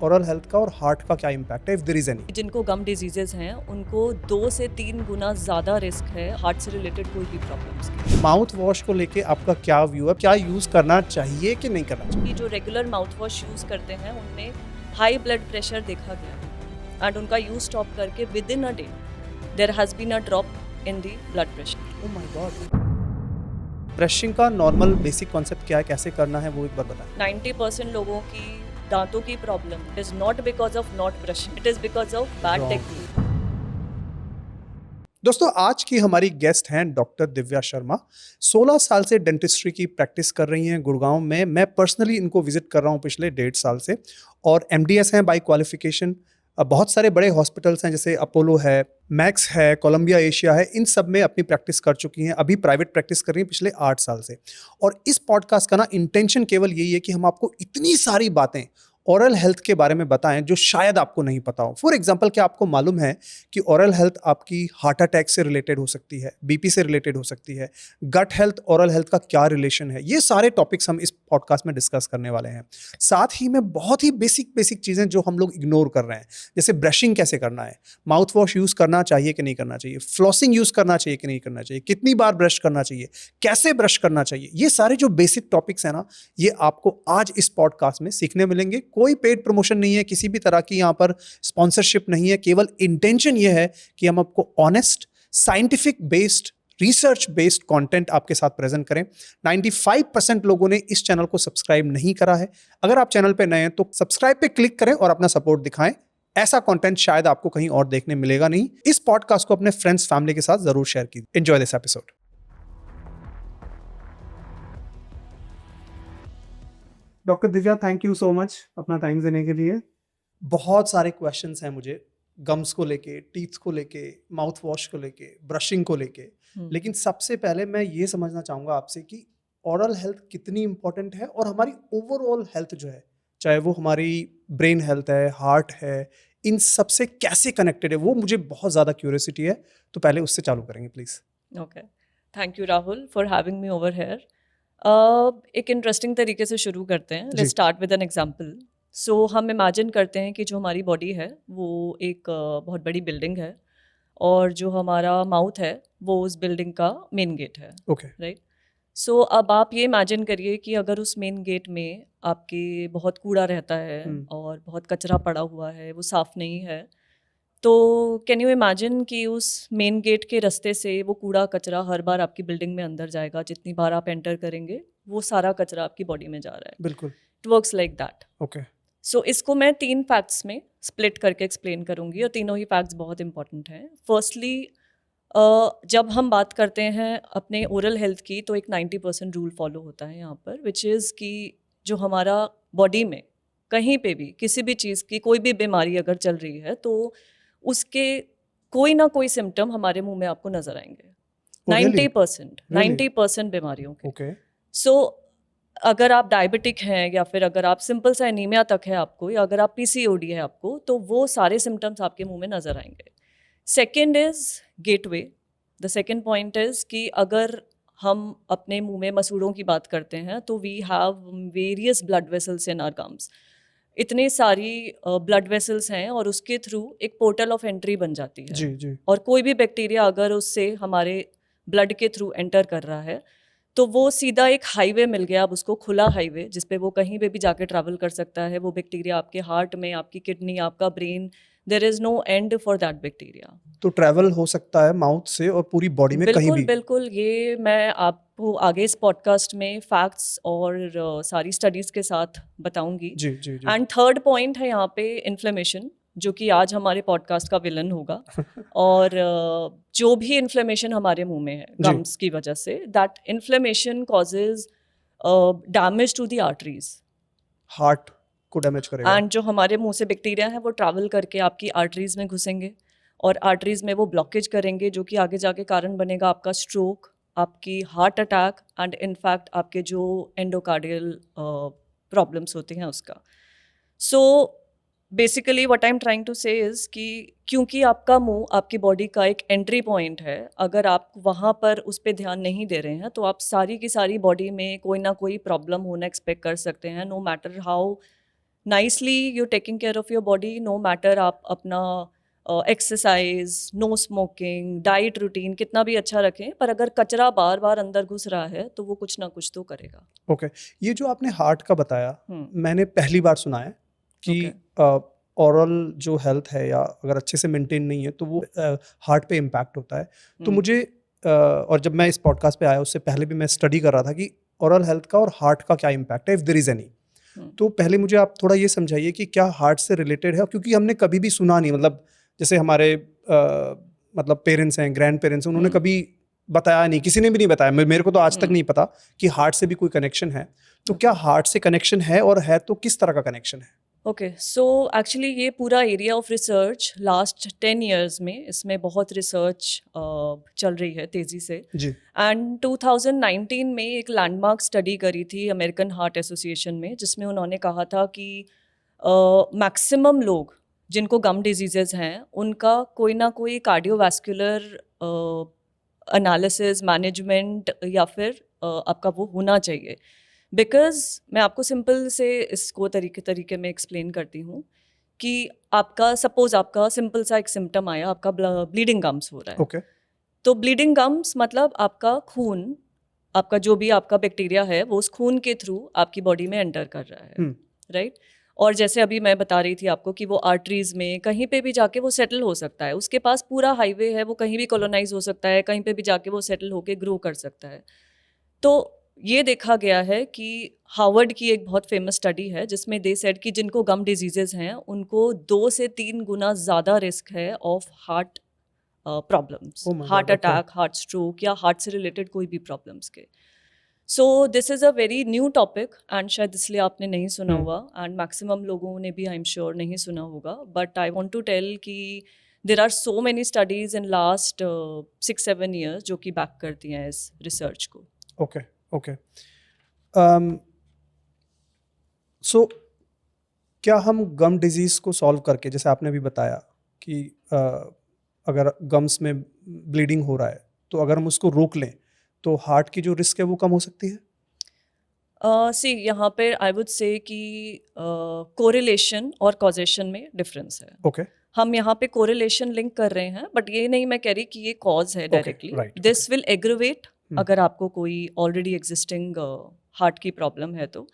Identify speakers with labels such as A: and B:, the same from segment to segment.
A: Oral health का और heart का क्या इम्पैक्ट है, इफ देयर इज एनी?
B: जिनको गम डिजीजेज हैं उनको 2 से 3 गुना ज़्यादा रिस्क है हार्ट से रिलेटेड कोई भी प्रॉब्लम्स की।
A: माउथ वॉश को लेके आपका क्या व्यू है? क्या यूज करना चाहिए कि नहीं करना चाहिए?
B: कि जो रेगुलर माउथ वॉश यूज़ करते हैं उनमें हाई ब्लड प्रेशर देखा गया एंड उनका यूज़ स्टॉप करके with in a day there has been a drop in the blood pressure.
A: Oh my god. Brushing का नॉर्मल बेसिक कॉन्सेप्ट क्या है, कैसे करना है, वो एक बार बताएं।
B: 90% लोगों की दांतों की problem it is not because of not brushing, it is because of bad
A: Wrong.
B: Technique.
A: दोस्तों, आज की हमारी गेस्ट हैं डॉक्टर दिव्या शर्मा। 16 साल से डेंटिस्ट्री की प्रैक्टिस कर रही हैं गुड़गांव में। मैं पर्सनली इनको विजिट कर रहा हूं पिछले 1.5 साल से, और एमडीएस हैं बाय क्वालिफिकेशन। बहुत सारे बड़े हॉस्पिटल्स हैं जैसे अपोलो है, मैक्स है, कोलंबिया एशिया है, इन सब में अपनी प्रैक्टिस कर चुकी हैं। अभी प्राइवेट प्रैक्टिस कर रही हैं पिछले 8 साल से। और इस पॉडकास्ट का ना इंटेंशन केवल यही है कि हम आपको इतनी सारी बातें ओरल हेल्थ के बारे में बताएं जो शायद आपको नहीं पता हो। फॉर एग्जाम्पल, क्या आपको मालूम है कि ओरल हेल्थ आपकी हार्ट अटैक से रिलेटेड हो सकती है, बीपी से रिलेटेड हो सकती है, गट हेल्थ ओरल हेल्थ का क्या रिलेशन है? ये सारे टॉपिक्स हम इस पॉडकास्ट में डिस्कस करने वाले हैं। साथ ही में बहुत ही बेसिक बेसिक चीज़ें जो हम लोग इग्नोर कर रहे हैं, जैसे ब्रशिंग कैसे करना है, माउथ वॉश यूज़ करना चाहिए कि नहीं करना चाहिए, फ्लॉसिंग यूज़ करना चाहिए कि नहीं करना चाहिए, कितनी बार ब्रश करना चाहिए, कैसे ब्रश करना चाहिए। ये सारे जो बेसिक टॉपिक्स हैं ना, ये आपको आज इस पॉडकास्ट में सीखने मिलेंगे। कोई पेड प्रमोशन नहीं है, किसी भी तरह की यहाँ पर स्पॉन्सरशिप नहीं है। केवल इंटेंशन ये है कि हम आपको honest, scientific based, research based content आपके साथ प्रेजेंट करें। 95% लोगों ने इस चैनल को सब्सक्राइब नहीं करा है। अगर आप चैनल पे नए हैं तो सब्सक्राइब पे क्लिक करें और अपना सपोर्ट दिखाएं। ऐसा कंटेंट शायद आपको कहीं और देखने मिलेगा नहीं। इस पॉडकास्ट को अपने फ्रेंड्स, फैमिली के साथ जरूर शेयर कीजिए। Enjoy this episode. Doctor Divya, thank you so much अपना टाइम देने के लिए। बहुत सारे क्वेश्चंस हैं मुझे, गम्स को लेके, टीथ को लेके, माउथ वॉश को लेके, ब्रशिंग को लेके। लेकिन सबसे पहले मैं ये समझना चाहूँगा आपसे कि ओरल हेल्थ कितनी इंपॉर्टेंट है और हमारी ओवरऑल हेल्थ जो है, चाहे वो हमारी ब्रेन हेल्थ है, हार्ट है, इन सब से कैसे कनेक्टेड है, वो मुझे बहुत ज़्यादा क्यूरियोसिटी है। तो पहले उससे चालू करेंगे please.
B: Okay, thank you Rahul for having me over here. एक इंटरेस्टिंग तरीके से शुरू करते हैं। Let's start with an example. So हम इमेजिन करते हैं कि जो हमारी बॉडी है वो एक बहुत बड़ी बिल्डिंग है और जो हमारा माउथ है वो उस बिल्डिंग का मेन गेट है।
A: ओके।
B: राइट। सो अब आप ये इमेजिन करिए कि अगर उस मेन गेट में आपके बहुत कूड़ा रहता है और बहुत कचरा पड़ा हुआ है, वो साफ़ नहीं है, तो कैन यू इमेजिन कि उस मेन गेट के रास्ते से वो कूड़ा कचरा हर बार आपकी बिल्डिंग में अंदर जाएगा, जितनी बार आप एंटर करेंगे वो सारा कचरा आपकी बॉडी में जा रहा है।
A: बिल्कुल।
B: It works like that.
A: Okay.
B: So इसको मैं 3 फैक्ट्स में स्प्लिट करके एक्सप्लेन करूंगी और तीनों ही फैक्ट्स बहुत इंपॉर्टेंट हैं। फर्स्टली, जब हम बात करते हैं अपने ओरल हेल्थ की तो एक 90% रूल फॉलो होता है यहाँ पर, विच इज़ कि जो हमारा बॉडी में कहीं पे भी किसी भी चीज़ की कोई भी बीमारी अगर चल रही है तो उसके कोई ना कोई सिम्टम हमारे मुंह में आपको नजर आएंगे।
A: Oh, really?
B: 90%
A: Really?
B: 90% बीमारियों के।
A: ओके।
B: सो अगर आप डायबिटिक हैं या फिर अगर आप सिंपल सा एनीमिया तक है आपको, या अगर आप पीसीओडी है आपको, तो वो सारे सिम्टम्स आपके मुंह में नजर आएंगे। Second is gateway. The second point is कि अगर हम अपने मुंह में मसूड़ों की बात करते हैं तो we have various blood vessels in our gums. इतने सारी ब्लड वेसल्स हैं और उसके थ्रू एक पोर्टल ऑफ एंट्री बन जाती है।
A: जी जी।
B: और कोई भी बैक्टीरिया अगर उससे हमारे ब्लड के थ्रू एंटर कर रहा है तो वो सीधा एक हाईवे मिल गया अब उसको, खुला हाईवे, जिस पे वो कहीं पे भी जाके ट्रैवल कर सकता है। वो बैक्टीरिया आपके हार्ट में, आपकी किडनी, आपका brain, there is no end for that bacteria.
A: तो ट्रैवल हो सकता है माउथ से और पूरी बॉडी में कहीं
B: बिल्कुल
A: भी।
B: बिल्कुल, ये मैं आपको आगे इस पॉडकास्ट में फैक्ट्स और सारी स्टडीज के साथ बताऊंगी।
A: जी जी जी।
B: एंड थर्ड पॉइंट है यहाँ पे इन्फ्लेमेशन, जो कि आज हमारे पॉडकास्ट का विलन होगा। और जो भी इन्फ्लेमेशन हमारे मुंह में है
A: जी।
B: गम्स की वजह से, that inflammation causes damage to the arteries
A: heart को डैमेज करेगा।
B: एंड जो हमारे मुंह से बैक्टीरिया है वो ट्रैवल करके आपकी आर्टरीज में घुसेंगे और आर्टरीज में वो ब्लॉकेज करेंगे, जो कि आगे जाके कारण बनेगा आपका स्ट्रोक, आपकी हार्ट अटैक एंड इनफैक्ट आपके जो एंडोकार्डियल प्रॉब्लम्स होती हैं उसका। So basically what I am trying to say is कि क्योंकि आपका मुंह आपकी बॉडी का एक एंट्री पॉइंट है, अगर आप वहाँ पर उस पर ध्यान नहीं दे रहे हैं तो आप सारी की सारी बॉडी में कोई ना कोई प्रॉब्लम होना एक्सपेक्ट कर सकते हैं, no matter how nicely you taking care of your body, no matter आप अपना exercise, no smoking, diet routine कितना भी अच्छा रखें, पर अगर कचरा बार बार अंदर घुस रहा है तो वो कुछ ना कुछ तो करेगा।
A: ओके, ये जो आपने हार्ट का बताया,
B: हम्म।
A: मैंने पहली बार सुना है कि ओरल जो हेल्थ है या अगर अच्छे से मेंटेन नहीं है तो वो हार्ट पे इम्पैक्ट होता है। तो मुझे और जब मैं इस पॉडकास्ट पे आया उससे पहले भी मैं स्टडी कर रहा था कि ओरल हेल्थ का और हार्ट का क्या इम्पैक्ट है, इफ़ देयर इज़ एनी। तो पहले मुझे आप थोड़ा ये समझाइए कि क्या हार्ट से रिलेटेड है, क्योंकि हमने कभी भी सुना नहीं, मतलब जैसे हमारे मतलब पेरेंट्स हैं, ग्रैंड पेरेंट्स हैं, उन्होंने कभी बताया नहीं, किसी ने भी नहीं बताया, मेरे को तो आज तक नहीं पता कि हार्ट से भी कोई कनेक्शन है। तो क्या हार्ट से कनेक्शन है, और है तो किस तरह का कनेक्शन है?
B: ओके, सो एक्चुअली ये पूरा area of research last 10 years में इसमें बहुत रिसर्च चल रही है तेज़ी से।
A: जी।
B: एंड 2019 में एक लैंडमार्क स्टडी करी थी अमेरिकन हार्ट एसोसिएशन में, जिसमें उन्होंने कहा था कि मैक्सिमम लोग जिनको गम डिजीजेज हैं उनका कोई ना कोई कार्डियोवैस्कुलर एनालिसिस, मैनेजमेंट या फिर आपका वो होना चाहिए। बिकॉज मैं आपको सिंपल से इसको तरीके में एक्सप्लेन करती हूँ कि आपका सपोज आपका सिंपल सा एक सिम्टम आया, आपका ब्लीडिंग गम्स हो रहा है।
A: ओके।
B: तो ब्लीडिंग गम्स मतलब आपका खून, आपका जो भी आपका बैक्टीरिया है वो उस खून के थ्रू आपकी बॉडी में एंटर कर रहा है, राइट। और जैसे अभी मैं बता रही थी आपको कि वो आर्टरीज में कहीं पे भी जाके वो सेटल हो सकता है, उसके पास पूरा हाईवे है, वो कहीं भी कॉलोनाइज हो सकता है, कहीं पे भी जाके वो सेटल होके ग्रो कर सकता है। तो ये देखा गया है कि हार्वर्ड की एक बहुत फेमस स्टडी है जिसमें दे सेड कि जिनको गम डिजीजेज हैं उनको 2 से 3 गुना ज़्यादा रिस्क है of heart problems,
A: Oh my
B: heart
A: God, okay.
B: Attack, heart stroke या हार्ट से रिलेटेड कोई भी प्रॉब्लम्स के। सो this is a very new topic and शायद इसलिए आपने नहीं सुना हुआ, एंड मैक्सिमम लोगों ने भी आई एम श्योर नहीं सुना होगा। But I want to tell कि there are so many studies in last 6-7 years जो कि बैक करती हैं इस रिसर्च को।
A: Okay okay. सो क्या हम गम डिजीज़ को सॉल्व करके, जैसे आपने अभी बताया कि अगर गम्स में ब्लीडिंग हो रहा है तो अगर हम उसको रोक लें तो हार्ट की जो रिस्क है वो कम हो सकती है?
B: सी यहाँ पे आई वुड से कि कोरिलेशन और कॉजेशन में डिफरेंस है।
A: ओके।
B: हम यहाँ पे कोरिलेशन लिंक कर रहे हैं, बट ये नहीं मैं कह रही कि ये कॉज है directly.
A: right,
B: this will aggravate अगर आपको कोई ऑलरेडी एग्जिस्टिंग हार्ट की प्रॉब्लम है तो।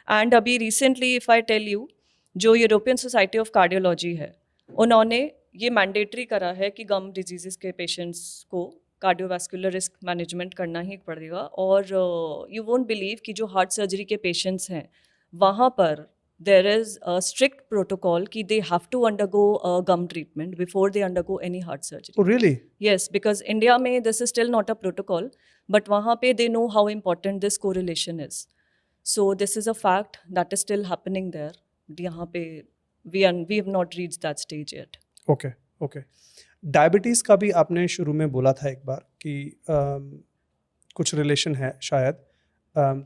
B: एंड अभी recently if I tell you, जो यूरोपियन सोसाइटी ऑफ कार्डियोलॉजी है उन्होंने ये मैंडेटरी करा है कि गम डिजीज़ के पेशेंट्स को कार्डियोवैस्कुलर रिस्क मैनेजमेंट करना ही पड़ेगा। और यू वोंट बिलीव कि जो हार्ट सर्जरी के पेशेंट्स हैं वहाँ पर there is a strict protocol कि they have to undergo gum treatment before they undergo any heart surgery.
A: Oh really?
B: Yes, because India में this is still not a protocol, but वहाँ पे they know how important this correlation is. So this is a fact that is still happening there. यहाँ पे we have not reach that stage yet.
A: Okay okay. Diabetes का भी आपने शुरू में बोला था एक बार कि कुछ रिलेशन है शायद।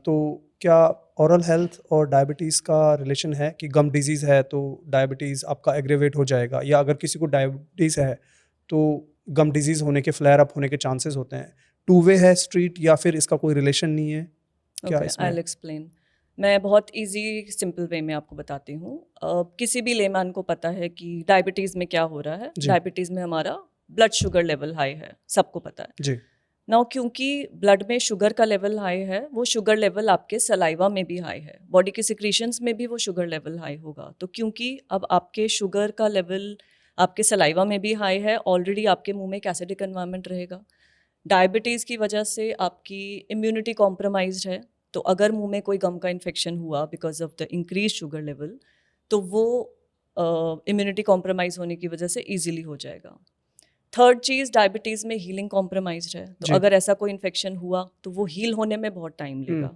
A: तो क्या ओरल हेल्थ और डायबिटीज़ का रिलेशन है कि गम डिजीज़ है तो डायबिटीज़ आपका एग्रेवेट हो जाएगा, या अगर किसी को डायबिटीज़ है तो गम डिजीज़ होने के, फ्लेयर अप होने के चांसेस होते हैं? टू वे है स्ट्रीट, या फिर इसका कोई रिलेशन नहीं है? क्या
B: ओके,
A: इसमें
B: आई विल एक्सप्लेन। मैं बहुत इजी सिंपल वे में आपको बताती हूँ। किसी भी लेमैन को पता है कि डायबिटीज़ में क्या हो रहा है।
A: जी।
B: डायबिटीज़ में हमारा ब्लड शुगर लेवल हाई है, सबको पता है।
A: जी।
B: नाउ क्योंकि ब्लड में शुगर का लेवल हाई है, वो शुगर लेवल आपके सलाइवा में भी हाई है, बॉडी के सिक्रीशंस में भी वो शुगर लेवल हाई होगा। तो क्योंकि अब आपके शुगर का लेवल आपके सलाइवा में भी हाई है, ऑलरेडी आपके मुंह में एक एसिडिक एनवायरनमेंट रहेगा। डायबिटीज़ की वजह से आपकी इम्यूनिटी कॉम्प्रोमाइज्ड है, तो अगर मुंह में कोई गम का इन्फेक्शन हुआ because of the increase sugar level, तो वो इम्यूनिटी कॉम्प्रोमाइज़ होने की वजह से ईजिली हो जाएगा। थर्ड चीज़, डायबिटीज़ में हीलिंग कॉम्प्रोमाइज्ड है, तो
A: जी।
B: अगर ऐसा कोई इन्फेक्शन हुआ तो वो हील होने में बहुत टाइम लेगा।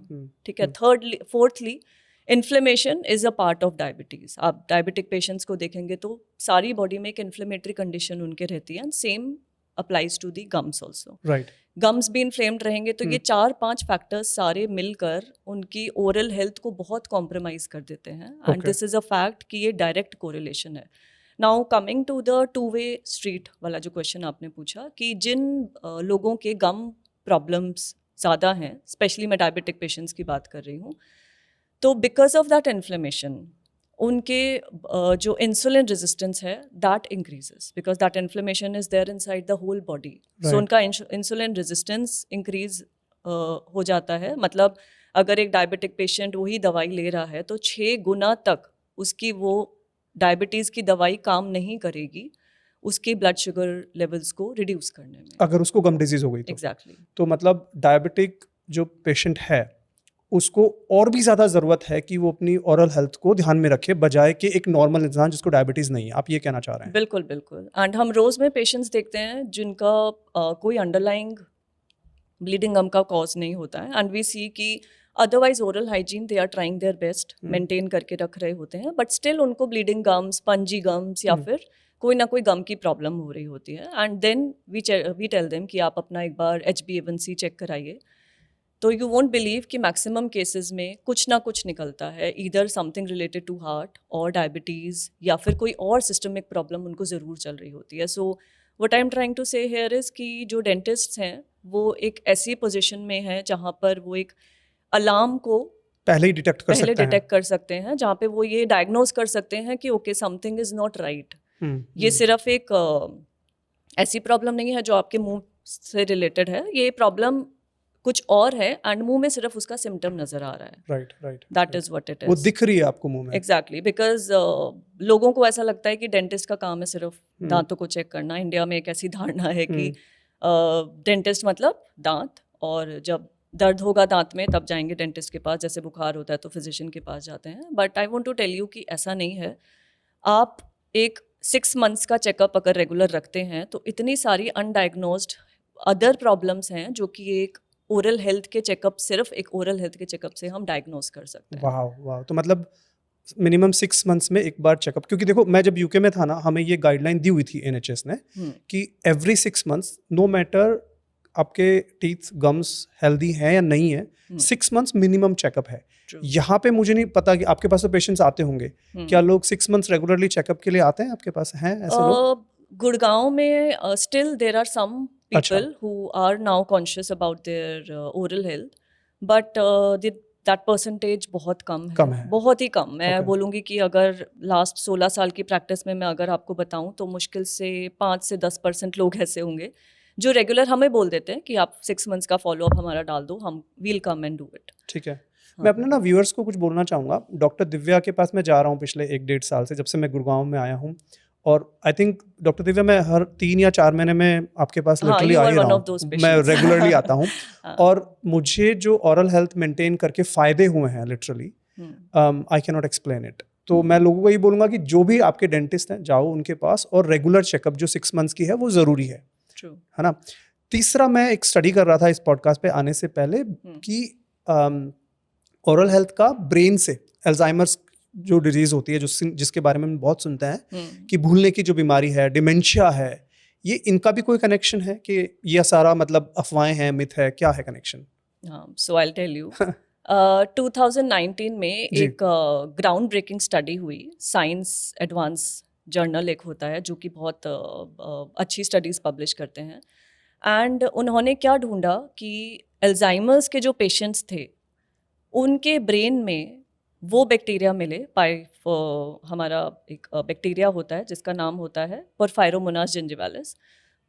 B: ठीक है।
A: Hmm.
B: Fourthly, inflammation is a part of diabetes. आप डायबिटिक पेशेंट्स को देखेंगे तो सारी बॉडी में एक इन्फ्लेमेटरी कंडीशन उनके रहती है, and same applies to the gums also.
A: Right.
B: Gums भी इन्फ्लेम्ड रहेंगे तो ये 4-5 फैक्टर्स सारे मिलकर उनकी ओरल हेल्थ को बहुत कॉम्प्रोमाइज़ कर देते हैं, and
A: Okay.
B: This is a fact कि ये डायरेक्ट कोरिलेशन है। Now coming to the two way street वाला जो क्वेश्चन आपने पूछा कि जिन लोगों के गम प्रॉब्लम्स ज़्यादा हैं, स्पेशली मैं डायबिटिक पेशेंट्स की बात कर रही हूँ, तो बिकॉज ऑफ दैट इन्फ्लेमेशन उनके जो इंसुलिन रेजिस्टेंस है that increases because that inflammation is there inside the whole body. So
A: Right.
B: उनका इंसुलिन रेजिस्टेंस इंक्रीज हो जाता है. मतलब अगर एक डायबिटिक पेशेंट वही दवाई ले रहा है तो 6 गुना तक उसकी वो डायबिटीज़ की दवाई काम नहीं करेगी उसके ब्लड शुगर लेवल्स को रिड्यूस करने में.
A: अगर उसको गम डिजीज हो गई तो
B: एग्जैक्टली.
A: तो मतलब डायबिटिक जो पेशेंट है उसको और भी ज़्यादा ज़रूरत है कि वो अपनी ओरल हेल्थ को ध्यान में रखे बजाय कि एक नॉर्मल इंसान जिसको डायबिटीज़ नहीं है. आप ये कहना चाह रहे हैं?
B: बिल्कुल बिल्कुल. एंड हम रोज़ में पेशेंट्स देखते हैं जिनका कोई अंडरलाइंग ब्लीडिंग गम का कॉज नहीं होता है एंड वी सी कि otherwise oral hygiene they are trying their best maintain करके रख रहे होते हैं बट स्टिल उनको ब्लीडिंग गम्स पंजी गम्स या फिर कोई ना कोई गम की प्रॉब्लम हो रही होती है. And then we tell them कि आप अपना एक बार HbA1c चेक कराइए. तो यू वोंट बिलीव कि मैक्सिमम केसेस में कुछ ना कुछ निकलता है either something related to heart और डायबिटीज़ या फिर कोई और सिस्टमिक प्रॉब्लम उनको ज़रूर चल रही होती है. So what I am trying to say here is कि जो डेंटिस्ट्स हैं वो एक ऐसी पोजीशन में है जहाँ पर वो एक अलार्म को
A: पहले ही डिटेक्ट कर
B: पहले
A: सकते हैं.
B: डिटेक्ट कर सकते हैं जहाँ पे वो ये डायग्नोज कर सकते हैं कि okay something is not right. ये सिर्फ एक ऐसी प्रॉब्लम नहीं है जो आपके मुंह से रिलेटेड है. ये प्रॉब्लम कुछ और है एंड मुंह में सिर्फ उसका सिम्टम नजर आ रहा है.
A: Right right.
B: That is what it
A: वो
B: इज.
A: दिख रही है आपको मुंह में.
B: एग्जैक्टली. बिकॉज लोगों को ऐसा लगता है कि डेंटिस्ट का काम है सिर्फ दांतों को चेक करना. इंडिया में एक ऐसी धारणा है कि डेंटिस्ट मतलब दांत और जब दर्द होगा दांत में तब जाएंगे डेंटिस्ट के पास. जैसे बुखार होता है तो फिजिशियन के पास जाते हैं. But I want to tell you कि ऐसा नहीं है. आप एक 6 मंथ्स का चेकअप अगर रेगुलर रखते हैं तो इतनी सारी अनडायग्नोज्ड अदर प्रॉब्लम्स हैं जो कि एक ओरल हेल्थ के चेकअप सिर्फ एक ओरल हेल्थ के चेकअप से हम डायग्नोज कर सकते हैं.
A: वाह वाह. तो मतलब मिनिमम 6 मंथ्स में एक बार चेकअप. क्योंकि देखो मैं जब यूके में था ना हमें ये गाइडलाइन दी हुई थी NHS ने कि एवरी 6 मंथ्स नो मैटर आपके टीथ गम्स हेल्दी हैं या नहीं है 6 मंथ्स मिनिमम चेकअप है. यहाँ पे मुझे नहीं पता कि आपके पास तो पेशेंट्स आते होंगे. क्या लोग 6 मंथ्स रेगुलरली चेकअप के लिए आते हैं? आपके पास हैं ऐसे लोग?
B: गुड़गांव में still there are some people who are now conscious about their oral health but that percentage बहुत कम है. बहुत ही कम. मैं बोलूँगी कि अगर लास्ट 16 साल की प्रैक्टिस में मैं अगर आपको बताऊँ तो मुश्किल से 5 से 10% लोग ऐसे होंगे जो रेगुलर हमें बोल देते हैं कि आप 6 मंथ्स का फॉलोअप हमारा डाल दो, हम will come and do it.
A: ठीक है. मैं अपने ना व्यूअर्स को कुछ बोलना चाहूँगा. डॉक्टर दिव्या के पास मैं जा रहा हूँ पिछले 1-1.5 साल से, जब से मैं गुड़गांव में आया हूँ. और आई थिंक डॉक्टर दिव्या मैं हर 3 या 4 महीने में आपके पास लिटरली आ ही रहा हूँ. मैं रेगुलरली आता हूँ. और मुझे जो ओरल हेल्थ मेंटेन करके फ़ायदे हुए हैं literally I can not explain it. तो मैं लोगों को ये बोलूँगा कि जो भी आपके डेंटिस्ट हैं जाओ उनके पास और रेगुलर चेकअप जो 6 मंथ्स की है वो ज़रूरी है. है ना. तीसरा मैं एक स्टडी कर रहा था इस पॉडकास्ट पे आने से पहले कि ओरल हेल्थ का ब्रेन से अल्जाइमर्स जो डिजीज होती है जिसके बारे में हम बहुत सुनते हैं कि भूलने की जो बीमारी है डिमेंशिया है, ये इनका भी कोई कनेक्शन है कि ये सारा मतलब अफवाहें हैं, मिथ है, क्या है connection?
B: So I will tell you. 2019 में एक ग्राउंड ब्रेकिंग स्टडी हुई. साइंस एडवांस जर्नल एक होता है जो कि बहुत अच्छी स्टडीज़ पब्लिश करते हैं. एंड उन्होंने क्या ढूंढा कि अल्जाइमर्स के जो पेशेंट्स थे उनके ब्रेन में वो बैक्टीरिया मिले. हमारा एक बैक्टीरिया होता है जिसका नाम होता है पोरफायरोमोनास जिंजिवालिस.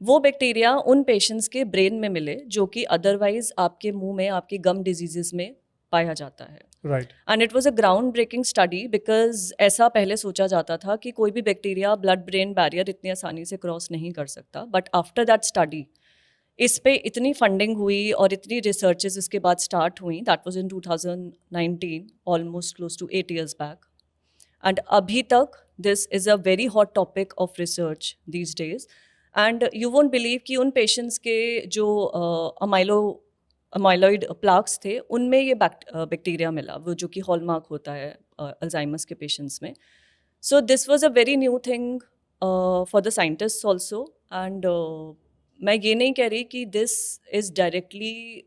B: वो बैक्टीरिया उन पेशेंट्स के ब्रेन में मिले जो कि अदरवाइज आपके मुंह में आपकी गम डिजीजेस में पाया जाता है.
A: Right.
B: And it was a ground breaking study because ऐसा पहले सोचा जाता था कि कोई भी बैक्टीरिया ब्लड ब्रेन बैरियर इतनी आसानी से क्रॉस नहीं कर सकता. बट आफ्टर दैट स्टडी इस पे इतनी फंडिंग हुई और इतनी रिसर्चेस इसके बाद स्टार्ट हुई. That was in 2019, almost close to 8 years back. And अभी तक this is a very hot topic of research these days. And you won't believe कि उन पेशेंट्स के जो अमाइलॉइड प्लाक्स थे उनमें ये बैक्टीरिया मिला, वो जो कि हॉलमार्क होता है अल्जाइमर्स के पेशेंट्स में. So this was a very new thing for the scientists also. And मैं ये नहीं कह रही कि दिस इज डायरेक्टली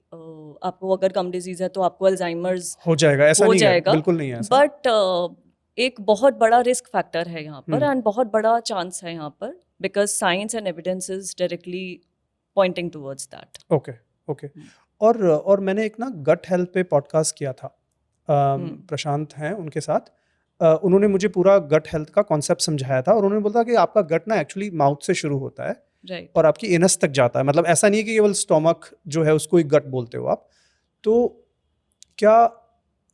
B: आपको अगर गम डिजीज है तो आपको अल्जाइमर्स
A: हो जाएगा, ऐसा
B: हो
A: नहीं
B: जाएगा.
A: है, बिल्कुल नहीं है ऐसा.
B: बट एक बहुत बड़ा रिस्क फैक्टर है यहाँ पर एंड बहुत बड़ा चांस है यहाँ पर because science and evidence is directly pointing towards that.
A: Okay okay. और मैंने एक ना गट हेल्थ पे पॉडकास्ट किया था. प्रशांत हैं उनके साथ. उन्होंने मुझे पूरा गट हेल्थ का कॉन्सेप्ट समझाया था और उन्होंने बोला कि आपका गट ना एक्चुअली माउथ से शुरू होता है
B: राइट
A: और आपकी एनस तक जाता है, मतलब ऐसा नहीं है कि केवल स्टोमक जो है उसको ही गट बोलते हो आप। तो क्या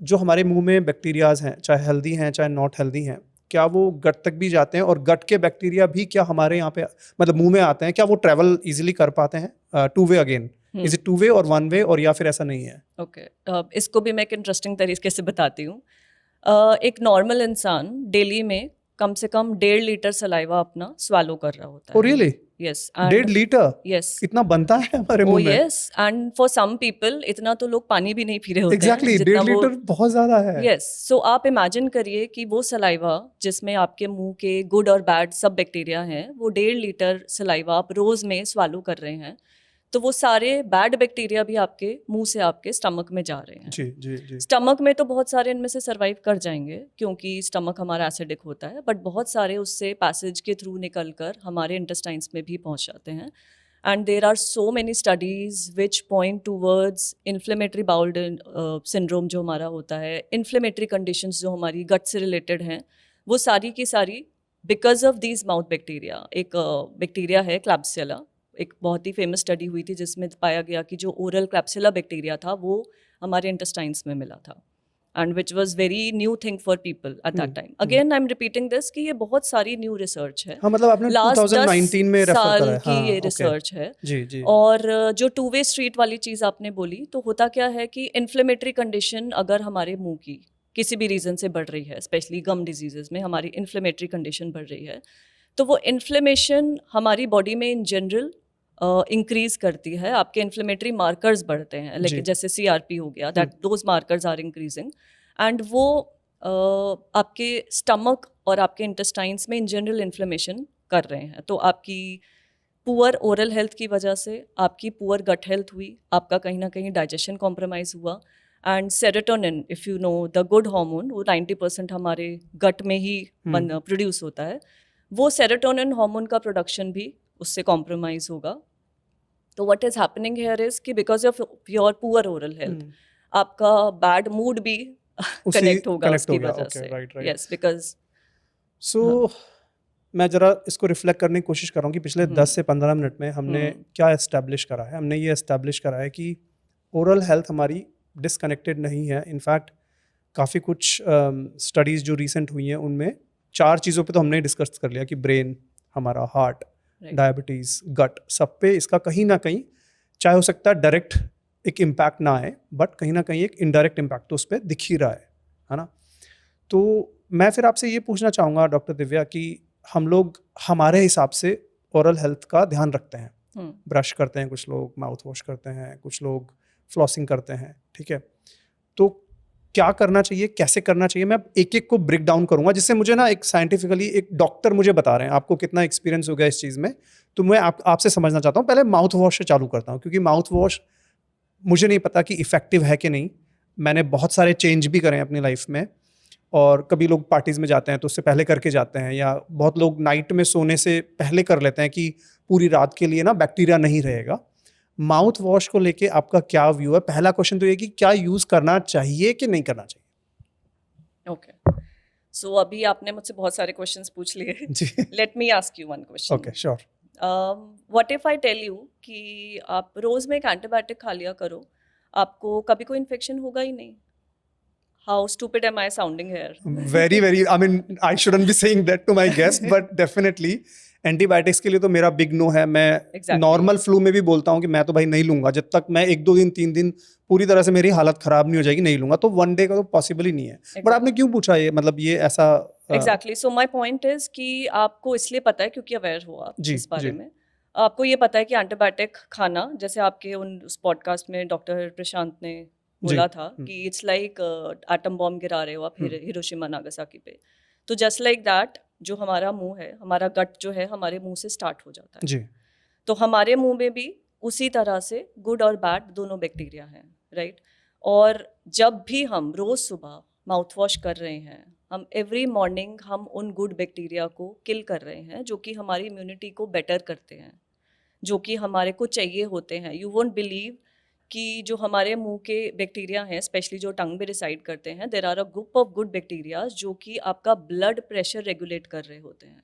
A: जो हमारे मुंह में बैक्टीरियाज हैं, चाहे हेल्दी हैं चाहे नॉट हेल्दी हैं, क्या वो गट तक भी जाते हैं और गट के बैक्टीरिया भी क्या हमारे यहाँ पे मतलब मुंह में आते हैं, क्या वो ट्रैवल इजीली कर पाते हैं? Two way again, is it two way और वन वे, और या फिर ऐसा नहीं है?
B: ओके इसको भी मैं एक इंटरेस्टिंग तरीके से बताती हूँ। एक नॉर्मल इंसान डेली में कम से कम 1.5 लीटर सलाइवा अपना स्वालो कर रहा होता
A: ओ
B: है।
A: रियली?
B: यस
A: 1.5 लीटर
B: यस
A: इतना बनता है हमारे
B: ओ
A: मुंह में?
B: Yes and for some people इतना तो लोग पानी भी नहीं पी रहे होते हैं
A: एग्जैक्टली,
B: जितना
A: 1.5
B: वो।
A: लीटर बहुत ज्यादा है।
B: यस सो आप इमेजिन करिए कि वो सलाइवा जिसमें आपके मुंह के गुड और बैड सब बैक्टीरिया हैं, वो 1.5 लीटर सलाइवा आप रोज में स्वालो कर रहे हैं, तो वो सारे बैड बैक्टीरिया भी आपके मुंह से आपके स्टमक में जा रहे हैं।
A: जी जी जी।
B: स्टमक में तो बहुत सारे इनमें से सर्वाइव कर जाएंगे क्योंकि स्टमक हमारा एसिडिक होता है, बट बहुत सारे उससे पैसेज के थ्रू निकल कर हमारे इंटेस्टाइन्स में भी पहुंच जाते हैं। And there are so many studies which point towards inflammatory bowel syndrome जो हमारा होता है, इन्फ्लेमेटरी कंडीशंस जो हमारी गट से रिलेटेड हैं, वो सारी की सारी because of these mouth bacteria. एक बैक्टीरिया है क्लैब्सिला, एक बहुत ही फेमस स्टडी हुई थी जिसमें पाया गया कि जो ओरल क्लैब्सिला बैक्टीरिया था वो हमारे इंटेस्टाइन्स में मिला था, and which was very new thing for people at that time. Again I am repeating this कि ये बहुत सारी न्यू रिसर्च है,
A: हाँ मतलब आपने
B: लास्ट
A: 2019 में
B: 10
A: रेफर करा
B: साल
A: है।
B: की
A: हाँ,
B: ये
A: ओके।
B: रिसर्च है।
A: जी जी।
B: और जो टू वे स्ट्रीट वाली चीज़ आपने बोली, तो होता क्या है कि इन्फ्लेमेटरी कंडीशन अगर हमारे मुंह की किसी भी रीज़न से बढ़ रही है, स्पेशली गम डिजीजेज में हमारी इन्फ्लेमेटरी कंडीशन बढ़ रही है, तो वो इन्फ्लेमेशन हमारी बॉडी में इन जनरल इंक्रीज करती है। आपके इन्फ्लेमेटरी मार्कर्स बढ़ते हैं,
A: जी।
B: लाइक जैसे CRP हो गया, that those markers are increasing, and वो आपके स्टमक और आपके इंटेस्टाइन्स में इन जनरल इन्फ्लेमेशन कर रहे हैं। तो आपकी पुअर ओरल हेल्थ की वजह से आपकी पुअर गट हेल्थ हुई, आपका कहीं ना कहीं डाइजेशन कॉम्प्रोमाइज हुआ, and serotonin, if you know the good hormone, वो 90% हमारे गट में ही प्रोड्यूस होता है, वो सेरोटोनिन हार्मोन का प्रोडक्शन भी उससे कॉम्प्रोमाइज होगा। तो what is happening here is कि because of your poor oral health आपका बैड मूड भी कनेक्ट होगा
A: कनेक्ट हो
B: उसकी
A: गया।
B: वजह
A: ओके,
B: से।
A: Right right.
B: Yes because
A: so मैं ज़रा इसको रिफ्लेक्ट करने की कोशिश कर रहा हूँ कि पिछले 10 से 15 मिनट में हमने क्या एस्टैब्लिश करा है। हमने ये एस्टैब्लिश करा है कि ओरल हेल्थ हमारी डिसकनेक्टेड नहीं है। इनफैक्ट काफ़ी कुछ स्टडीज़ जो रिसेंट हुई हैं उनमें 4 चीज़ों पे तो हमने डिस्कस कर लिया कि ब्रेन, हमारा हार्ट, डायबिटीज़, गट, सब पे इसका कहीं ना कहीं, चाहे हो सकता है डायरेक्ट एक इम्पैक्ट ना आए, बट कहीं ना कहीं एक इनडायरेक्ट इम्पैक्ट तो उस पर दिख ही रहा है ना। तो मैं फिर आपसे ये पूछना चाहूँगा डॉक्टर दिव्या कि हम लोग हमारे हिसाब से ओरल हेल्थ का ध्यान रखते हैं, ब्रश करते हैं, कुछ लोग माउथ वॉश करते हैं, कुछ लोग फ्लॉसिंग करते हैं, ठीक है। तो क्या करना चाहिए, कैसे करना चाहिए? मैं एक एक को ब्रेक डाउन करूंगा जिससे मुझे ना एक साइंटिफिकली एक डॉक्टर मुझे बता रहे हैं, आपको कितना एक्सपीरियंस हो गया इस चीज़ में, तो मैं आपसे समझना चाहता हूँ। पहले माउथ वॉश से चालू करता हूँ क्योंकि माउथ वॉश मुझे नहीं पता कि इफ़ेक्टिव है कि नहीं। मैंने बहुत सारे चेंज भी करे हैं अपनी लाइफ में, और कभी लोग पार्टीज़ में जाते हैं तो उससे पहले करके जाते हैं, या बहुत लोग नाइट में सोने से पहले कर लेते हैं कि पूरी रात के लिए ना बैक्टीरिया नहीं रहेगा। माउथ वॉश को लेके आपका क्या व्यू है? पहला क्वेश्चन तो ये कि क्या यूज़ करना चाहिए कि नहीं करना चाहिए?
B: ओके सो अभी आपने मुझसे बहुत सारे क्वेश्चंस पूछ लिए।
A: जी।
B: Let me ask you one question.
A: Okay, sure.
B: What if I tell you कि आप रोज में एक एंटीबायोटिक खा लिया करो, आपको कभी कोई इन्फेक्शन होगा ही नहीं। How stupid am I sounding here?
A: very I mean I shouldn't be saying that to my guest, but definitely antibiotics के लिए तो मेरा बिग नो है। मैं
B: Exactly.
A: नॉर्मल फ्लू में भी बोलता हूँ कि मैं तो भाई नहीं लूंगा, जब तक मैं 1-2 दिन 3 दिन पूरी तरह से मेरी हालत खराब नहीं हो जाएगी, नहीं लूंगा। तो 1 डे का तो पॉसिबल ही नहीं है। बट आपने क्यों पूछा ये, मतलब ये ऐसा?
B: Exactly so my point is कि आपको इसलिए पता है क्योंकि अवेयर हो आप
A: जी,
B: इस बारे
A: जी।
B: में। आपको ये पता है कि एंटीबायोटिक खाना, जैसे आपके उस पॉडकास्ट में डॉक्टर प्रशांत ने बोला था कि इट्स लाइक एटम बॉम्ब गिरा रहे हो आप हिरोशिमा नागासाकी पे। तो जस्ट लाइक दैट जो हमारा मुंह है, हमारा गट जो है हमारे मुंह से स्टार्ट हो जाता है
A: जी।
B: तो हमारे मुंह में भी उसी तरह से गुड और बैड दोनों बैक्टीरिया हैं, राइट। और जब भी हम रोज सुबह माउथ वॉश कर रहे हैं, हम एवरी मॉर्निंग हम उन गुड बैक्टीरिया को किल कर रहे हैं जो कि हमारी इम्यूनिटी को बेटर करते हैं, जो कि हमारे को चाहिए होते हैं। यू वोंट बिलीव कि जो हमारे मुंह के बैक्टीरिया हैं, स्पेशली जो टंग में रिसाइड करते हैं, there are a group of good bacteria जो कि आपका ब्लड प्रेशर रेगुलेट कर रहे होते हैं.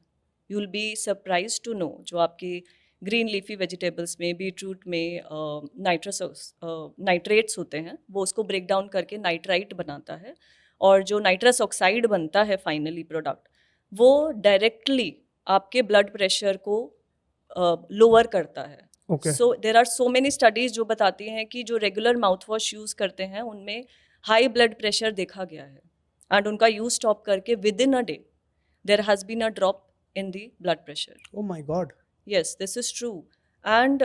B: You will be surprise to know जो आपके ग्रीन लीफी वेजिटेबल्स में, बीटरूट में नाइट्रेट्स होते हैं, वो उसको ब्रेक डाउन करके नाइट्राइट बनाता है. और जो नाइट्रस ऑक्साइड बनता है फाइनली प्रोडक्ट, वो डायरेक्टली आपके ब्लड प्रेशर को लोअर करता है.
A: Okay.
B: So there are so many studies जो बताती हैं कि जो रेगुलर माउथ वॉश यूज़ करते हैं उनमें हाई ब्लड प्रेशर देखा गया है. एंड उनका यूज स्टॉप करके with in a day there has been a drop in the blood pressure.
A: Oh my God.
B: Yes, this is true. And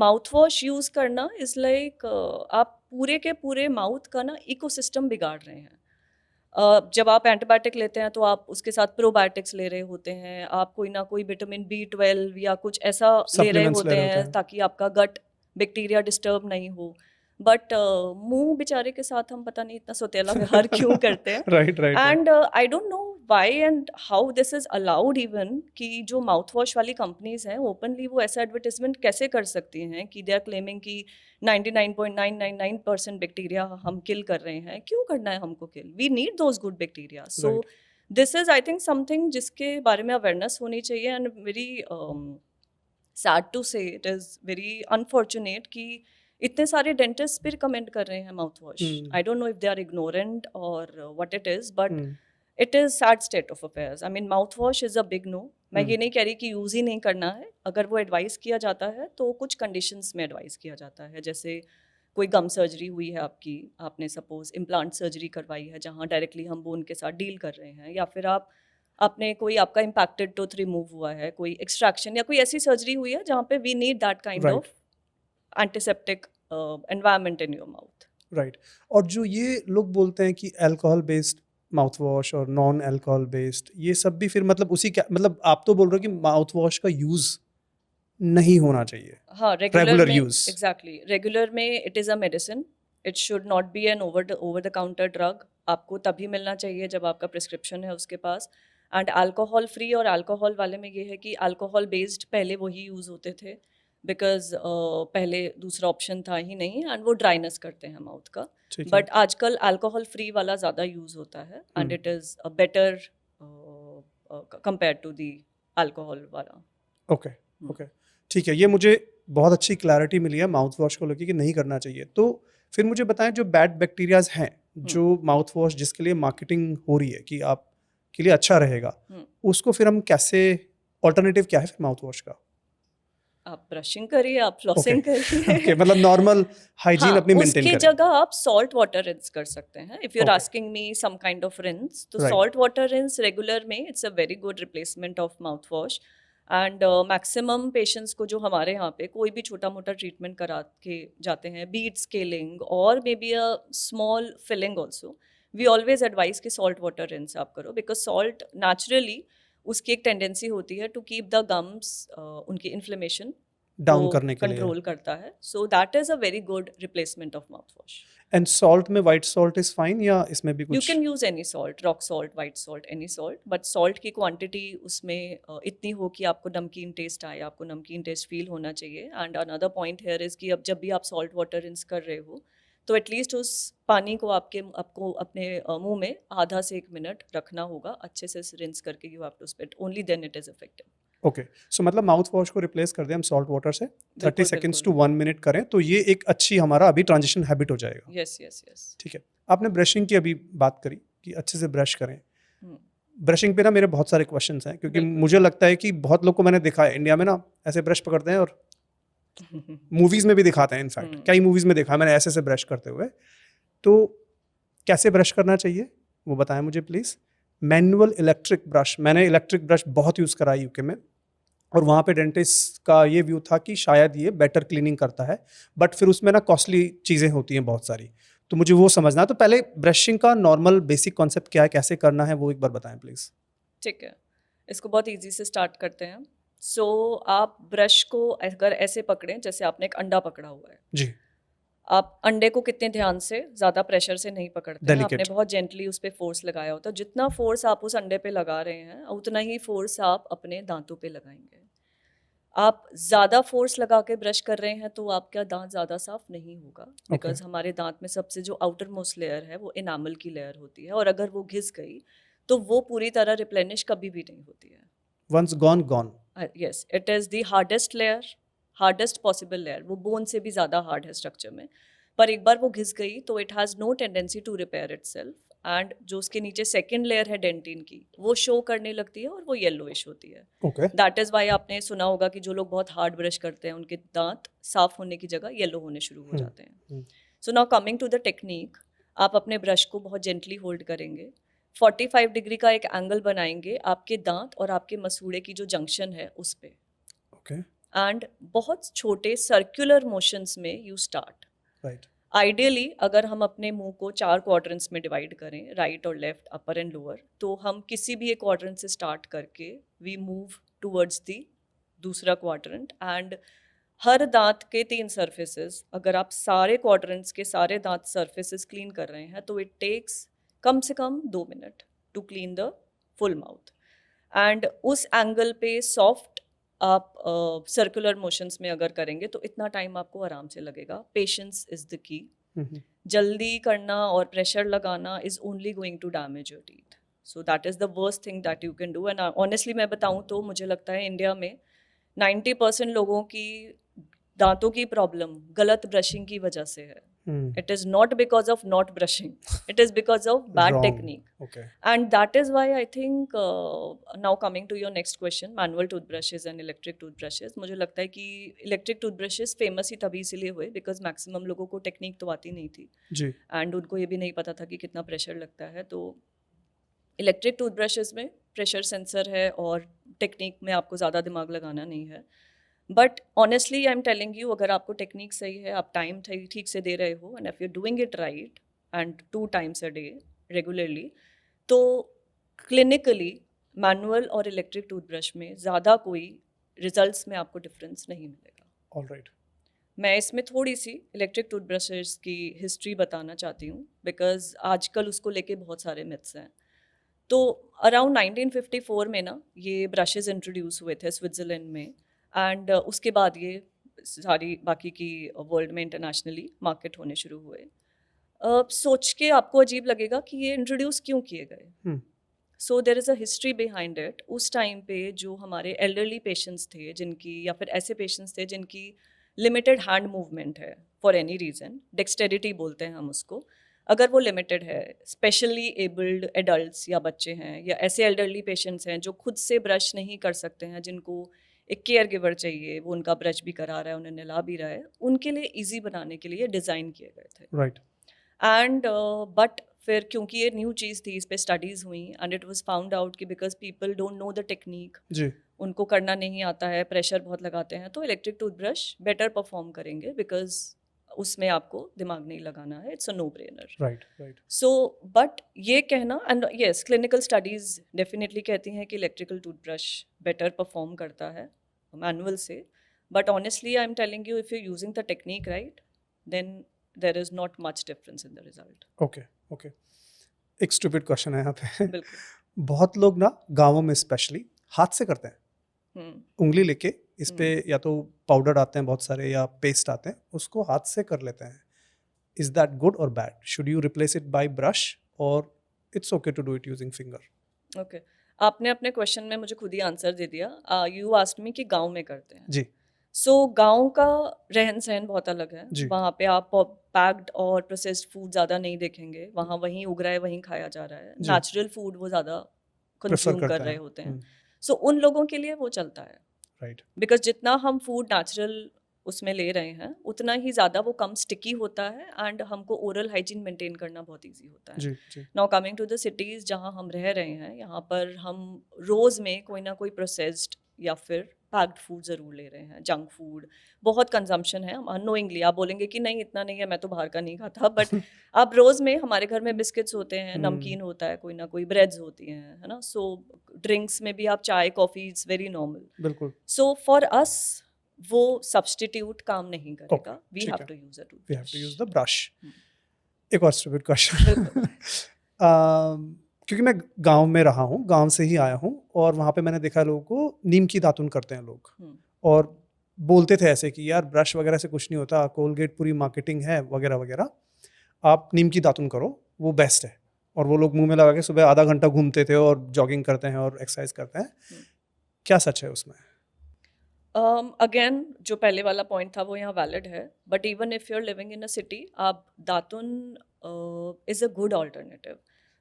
B: mouthwash use करना is like आप पूरे के पूरे माउथ का ना इकोसिस्टम बिगाड़ रहे हैं. जब आप एंटीबायोटिक लेते हैं तो आप उसके साथ प्रोबायोटिक्स ले रहे होते हैं, आप कोई ना कोई विटामिन B12 या कुछ ऐसा ले रहे होते हैं ताकि आपका गट बैक्टीरिया डिस्टर्ब नहीं हो. बट मुंह बेचारे के साथ हम पता नहीं इतना सौतेला व्यवहार क्यों करते हैं.
A: Right.
B: And I don't no why and how this is allowed even कि जो माउथ वॉश वाली कंपनीज हैं ओपनली वो ऐसा एडवर्टिजमेंट कैसे कर सकती हैं कि दे आर क्लेमिंग कि 99.999% बैक्टीरिया हम किल कर रहे हैं. क्यों करना है हमको kill? We need those good bacteria. So this is I think something जिसके बारे में अवेयरनेस होनी चाहिए. And very sad to say, it is very unfortunate कि इतने सारे डेंटिस्ट भी रिकमेंड कर रहे हैं mouth wash. I don't know if they are ignorant और what it is, but it is sad state of affairs. I mean mouth wash is a big no. मैं ये नहीं कह रही कि यूज़ ही नहीं करना है. अगर वो एडवाइस किया जाता है तो कुछ कंडीशंस में एडवाइस किया जाता है. जैसे कोई गम सर्जरी हुई है आपकी, आपने सपोज इम्प्लांट सर्जरी करवाई है जहाँ डायरेक्टली हम बोन के साथ डील कर रहे हैं, या फिर आपने कोई आपका इम्पैक्टेड टूथ रिमूव हुआ है, कोई एक्सट्रैक्शन या कोई ऐसी सर्जरी हुई है जहाँ पे we need that kind of antiseptic environment in your mouth.
A: Right. और जो ये लोग बोलते हैं कि अल्कोहल बेस्ड माउथ वॉश और नॉन अल्कोहल बेस्ड, ये सब भी फिर मतलब उसी क्या, मतलब आप तो बोल रहे हो कि माउथ वॉश का यूज नहीं होना चाहिए.
B: हाँ, रेगुलर यूज.
A: एग्जैक्टली.
B: रेगुलर में it is a medicine. It should not be an over the counter drug. आपको तभी मिलना चाहिए जब आपका प्रिस्क्रिप्शन है उसके पास. एंड अल्कोहल फ्री और अल्कोहल वाले में ये है कि अल्कोहल बेस्ड पहले वही यूज़ होते थे बिकॉज पहले दूसरा ऑप्शन था ही नहीं, एंड वो ड्राइनेस करते हैं माउथ का. बट आजकल अल्कोहल फ्री वाला ज़्यादा यूज़ होता है and it is a better compare to the alcohol वाला.
A: ओके. ठीक है, ये मुझे बहुत अच्छी क्लैरिटी मिली है माउथ वॉश को लेकर कि नहीं करना चाहिए. तो फिर मुझे बताएं जो बैड बैक्टीरियाज हैं, जो माउथ वॉश जिसके लिए मार्केटिंग हो रही है कि आप के लिए अच्छा रहेगा, उसको फिर हम कैसे, ऑल्टरनेटिव क्या है फिर माउथ वॉश का?
B: आप ब्रशिंग करिए, आप फ्लॉसिंग करिए.
A: Okay, मतलब नॉर्मल हाइजीन अपनी मेंटेन करें.
B: उसकी जगह आप सॉल्ट वाटर रिंस कर सकते हैं. If you are asking me some kind of rinse, तो सॉल्ट वाटर रिंस रेगुलर में it's a very good replacement of mouth wash. And maximum patients को जो हमारे यहाँ पे कोई भी छोटा मोटा ट्रीटमेंट करा के जाते हैं, बीट स्केलिंग और maybe a small filling also, we always advise कि सॉल्ट वाटर रिंस आप करो. बिकॉज सॉल्ट नेचुरली उसकी एक टेंडेंसी होती है टू कीप द गम्स, उनकी इन्फ्लेमेशन
A: डाउन करने के लिए
B: कंट्रोल करता है. So that is a very good replacement of mouth wash.
A: And salt में व्हाइट सॉल्ट इज फाइन या इसमें भी कुछ?
B: You can use any salt, rock salt, white salt, any salt, but salt की क्वांटिटी उसमें इतनी हो कि आपको नमकीन टेस्ट आए, आपको नमकीन टेस्ट फील होना चाहिए. And another point here is कि अब जब भी आप सॉल्ट वाटर रिंस कर रहे हो तो एटलीस्ट उस पानी को आपको अपने मुंह में आधा से 1 मिनट रखना होगा, अच्छे से रिंस करके. You have to spit, only then it is effective.
A: Okay. So मतलब माउथ वॉश को रिप्लेस कर दें हम सॉल्ट वाटर से, 30 सेकेंड्स टू 1 मिनट करें तो ये एक अच्छी हमारा अभी ट्रांजिशन हैबिट हो जाएगा.
B: यस.
A: ठीक है. आपने ब्रशिंग की अभी बात करी कि अच्छे से ब्रश करें. ब्रशिंग पे ना मेरे बहुत सारे क्वेश्चंस हैं, क्योंकि मुझे लगता है कि बहुत लोग को मैंने देखा है इंडिया में ना ऐसे ब्रश पकड़ते हैं और मूवीज में भी दिखाते हैं. इनफैक्ट कई मूवीज में देखा मैंने ऐसे से ब्रश करते हुए. तो कैसे ब्रश करना चाहिए वो बताएं मुझे प्लीज़. मैनुअल इलेक्ट्रिक ब्रश, मैंने इलेक्ट्रिक ब्रश बहुत यूज़ करा यूके में, और वहाँ पे डेंटिस्ट का ये व्यू था कि शायद ये बेटर क्लीनिंग करता है, बट फिर उसमें ना कॉस्टली चीज़ें होती हैं बहुत सारी, तो मुझे वो समझना है. तो पहले ब्रशिंग का नॉर्मल बेसिक कॉन्सेप्ट क्या है, कैसे करना है, वो एक बार बताएं प्लीज़.
B: ठीक है, इसको बहुत ईजी से स्टार्ट करते हैं. सो आप ब्रश को अगर ऐसे पकड़ें जैसे आपने एक अंडा पकड़ा हुआ है
A: जी.
B: आप अंडे को कितने ध्यान से, ज़्यादा प्रेशर से नहीं पकड़ते हैं,
A: Delicate.
B: आपने बहुत जेंटली उस पर फोर्स लगाया होता है. जितना फोर्स आप उस अंडे पे लगा रहे हैं उतना ही फोर्स आप अपने दांतों पे लगाएंगे. आप ज़्यादा फोर्स लगा के ब्रश कर रहे हैं तो आपका दांत ज़्यादा साफ नहीं होगा, बिकॉज हमारे दांत में सबसे जो आउटर मोस्ट लेयर है वो इनामल की लेयर होती है, और अगर वो घिस गई तो वो पूरी तरह रिप्लेनिश कभी भी नहीं होती है.
A: Once gone, gone.
B: Yes, it is the hardest layer, hardest possible layer. वो बोन से भी ज़्यादा हार्ड है स्ट्रक्चर में, पर एक बार वो घिस गई तो it has no tendency to repair itself, and जो उसके नीचे सेकेंड लेयर है डेंटिन की वो शो करने लगती है और वो येलोइश होती है.
A: Okay.
B: दैट इज़ वाई आपने सुना होगा कि जो लोग बहुत हार्ड ब्रश करते हैं उनके दांत साफ होने की जगह येलो होने शुरू हो जाते हैं. So now coming to the technique, आप अपने ब्रश को बहुत जेंटली होल्ड करेंगे, 45 डिग्री का एक एंगल बनाएंगे आपके दांत और आपके मसूड़े की जो जंक्शन है उस पे,
A: Okay.
B: एंड बहुत छोटे सर्कुलर मोशंस में यू स्टार्ट.
A: Right.
B: आइडियली अगर हम अपने मुंह को 4 क्वाड्रेंट्स में डिवाइड करें, राइट और लेफ्ट, अपर एंड लोअर, तो हम किसी भी एक क्वाड्रेंट से स्टार्ट करके वी मूव टूवर्ड्स दी दूसरा क्वाड्रेंट, एंड हर दांत के 3 सर्फेसेस, अगर आप सारे क्वाड्रेंट्स के सारे दांत सर्फेसेस क्लीन कर रहे हैं तो इट टेक्स कम से कम 2 minute to clean the full mouth. And उस एंगल पे सॉफ्ट आप सर्कुलर मोशंस में अगर करेंगे तो इतना टाइम आपको आराम से लगेगा. Patience is the key. जल्दी करना और प्रेशर लगाना is only going to damage your teeth. So that is the worst thing that you can do. And honestly मैं बताऊँ तो मुझे लगता है इंडिया में 90% लोगों की दांतों की प्रॉब्लम गलत ब्रशिंग की वजह से है. It is not because of not brushing. It is because of bad
A: Wrong.
B: technique.
A: Okay.
B: And that is why I think now coming to your next question, manual toothbrushes and electric toothbrushes. मुझे लगता है कि electric toothbrushes famous ही तभी इसीलिए हुए because maximum लोगों को technique तो आती नहीं थी.
A: जी.
B: And उनको ये भी नहीं पता था कि कितना प्रेशर लगता है. तो इलेक्ट्रिक टूथब्रशेस में प्रेशर सेंसर है और टेक्निक में आपको ज़्यादा दिमाग लगाना नहीं है. But honestly I am telling you, अगर आपको टेक्निक सही है, आप टाइम ठीक से दे रहे हो, and if you doing it right and 2 times a day regularly, तो क्लिनिकली मैनुअल और इलेक्ट्रिक टूथब्रश में ज़्यादा कोई रिजल्ट्स में आपको डिफरेंस नहीं मिलेगा.
A: ऑलराइट.
B: मैं इसमें थोड़ी सी इलेक्ट्रिक टूथब्रशेस की हिस्ट्री बताना चाहती हूँ बिकॉज आजकल उसको लेके बहुत सारे मिथ्स हैं. तो अराउंड 1954 में ना ये ब्रशेस इंट्रोड्यूस हुए थे स्विट्ज़रलैंड में, एंड उसके बाद ये सारी बाकी की वर्ल्ड में इंटरनेशनली मार्केट होने शुरू हुए. सोच के आपको अजीब लगेगा कि ये इंट्रोड्यूस क्यों किए गए. So there is a history behind it. उस टाइम पे जो हमारे एल्डरली पेशेंट्स थे जिनकी, या फिर ऐसे पेशेंट्स थे जिनकी लिमिटेड हैंड मूवमेंट है फॉर एनी रीज़न, डेक्सटेरिटी बोलते हैं हम उसको, अगर वो लिमिटेड है, स्पेशली एबल्ड एडल्ट्स या बच्चे हैं, या ऐसे एल्डरली पेशेंट्स हैं जो खुद से ब्रश नहीं कर सकते हैं, जिनको एक केयर गिवर चाहिए, वो उनका ब्रश भी करा रहा है, उन्हें नहला भी रहा है, उनके लिए इजी बनाने के लिए डिज़ाइन किए गए थे.
A: राइट.
B: एंड बट फिर क्योंकि ये न्यू चीज़ थी, इस पे स्टडीज़ हुई, and it was found out कि because people don't know the technique,
A: जी.
B: उनको करना नहीं आता है, प्रेशर बहुत लगाते हैं, तो इलेक्ट्रिक टूथब्रश बेटर परफॉर्म करेंगे बिकॉज उसमें आपको दिमाग नहीं लगाना है. It's a no brainer.
A: Right. Right.
B: So but ये कहना, and yes clinical studies definitely कहती हैं कि इलेक्ट्रिकल टूथब्रश बेटर परफॉर्म करता है मैनुअल से, but honestly I am telling you, if you using the technique right, then there is not much difference in the result.
A: Okay. Okay. एक stupid question है यहाँ पे.
B: बिल्कुल.
A: बहुत लोग ना गाँवों में स्पेशली हाथ से करते हैं. उंगली लेके इस पे या तो पाउडर आते हैं बहुत सारे या पेस्ट आते हैं, उसको हाथ से कर लेते हैं. इज दैट गुड और bad? Should you replace it by brush और it's okay to do it using finger?
B: Okay, आपने अपने क्वेश्चन में मुझे खुद ही आंसर दे दिया. यू आस्क्ड मी कि गांव में करते हैं.
A: जी.
B: सो गांव का रहन सहन बहुत अलग है.
A: जी.
B: वहाँ पे आप पैक्ड और प्रोसेस्ड फूड ज़्यादा नहीं देखेंगे. वहाँ वहीं उग रहा है, वहीं खाया जा रहा है. नेचुरल फूड वो ज़्यादा कंज्यूम कर रहे होते हैं. सो उन लोगों के लिए वो चलता है.
A: राइट.
B: बिकॉज जितना हम फूड नेचुरल उसमें ले रहे हैं उतना ही ज़्यादा वो कम स्टिकी होता है, एंड हमको ओरल हाइजीन मेंटेन करना बहुत इजी होता है.
A: जी. जी.
B: Now coming to the cities जहाँ हम रह रहे हैं, यहाँ पर हम रोज़ में कोई ना कोई प्रोसेस्ड या फिर पैक्ड फूड ज़रूर ले रहे हैं. जंक फूड बहुत कंजम्पशन है. हम अनोइंगली, आप बोलेंगे कि नहीं इतना नहीं है, मैं तो बाहर का नहीं खाता, बट आप रोज़ में, हमारे घर में बिस्किट्स होते हैं, नमकीन होता है, कोई ना कोई ब्रेड्स होती हैं, है ना. सो ड्रिंक्स में भी आप चाय कॉफ़ी, इट्स वेरी नॉर्मल.
A: बिल्कुल.
B: सो फॉर अस वो सब्स्टिट्यूट काम नहीं करेगा. We have to use
A: we have to use the brush. एक और स्टूपिड क्वेश्चन. क्योंकि मैं गांव में रहा हूँ, गांव से ही आया हूँ, और वहाँ पे मैंने देखा लोगों को नीम की दातुन करते हैं लोग, और बोलते थे ऐसे कि यार ब्रश वगैरह से कुछ नहीं होता, कोलगेट पूरी मार्केटिंग है वगैरह वगैरह, आप नीम की दातुन करो वो बेस्ट है। और वो लोग मुंह में लगा के सुबह आधा घंटा घूमते थे और जॉगिंग करते हैं और एक्सरसाइज करते हैं। क्या सच है उसमें?
B: अगेन जो पहले वाला पॉइंट था वो यहाँ वैलिड है, but even if you are living in a city, आप दातुन is a good alternative,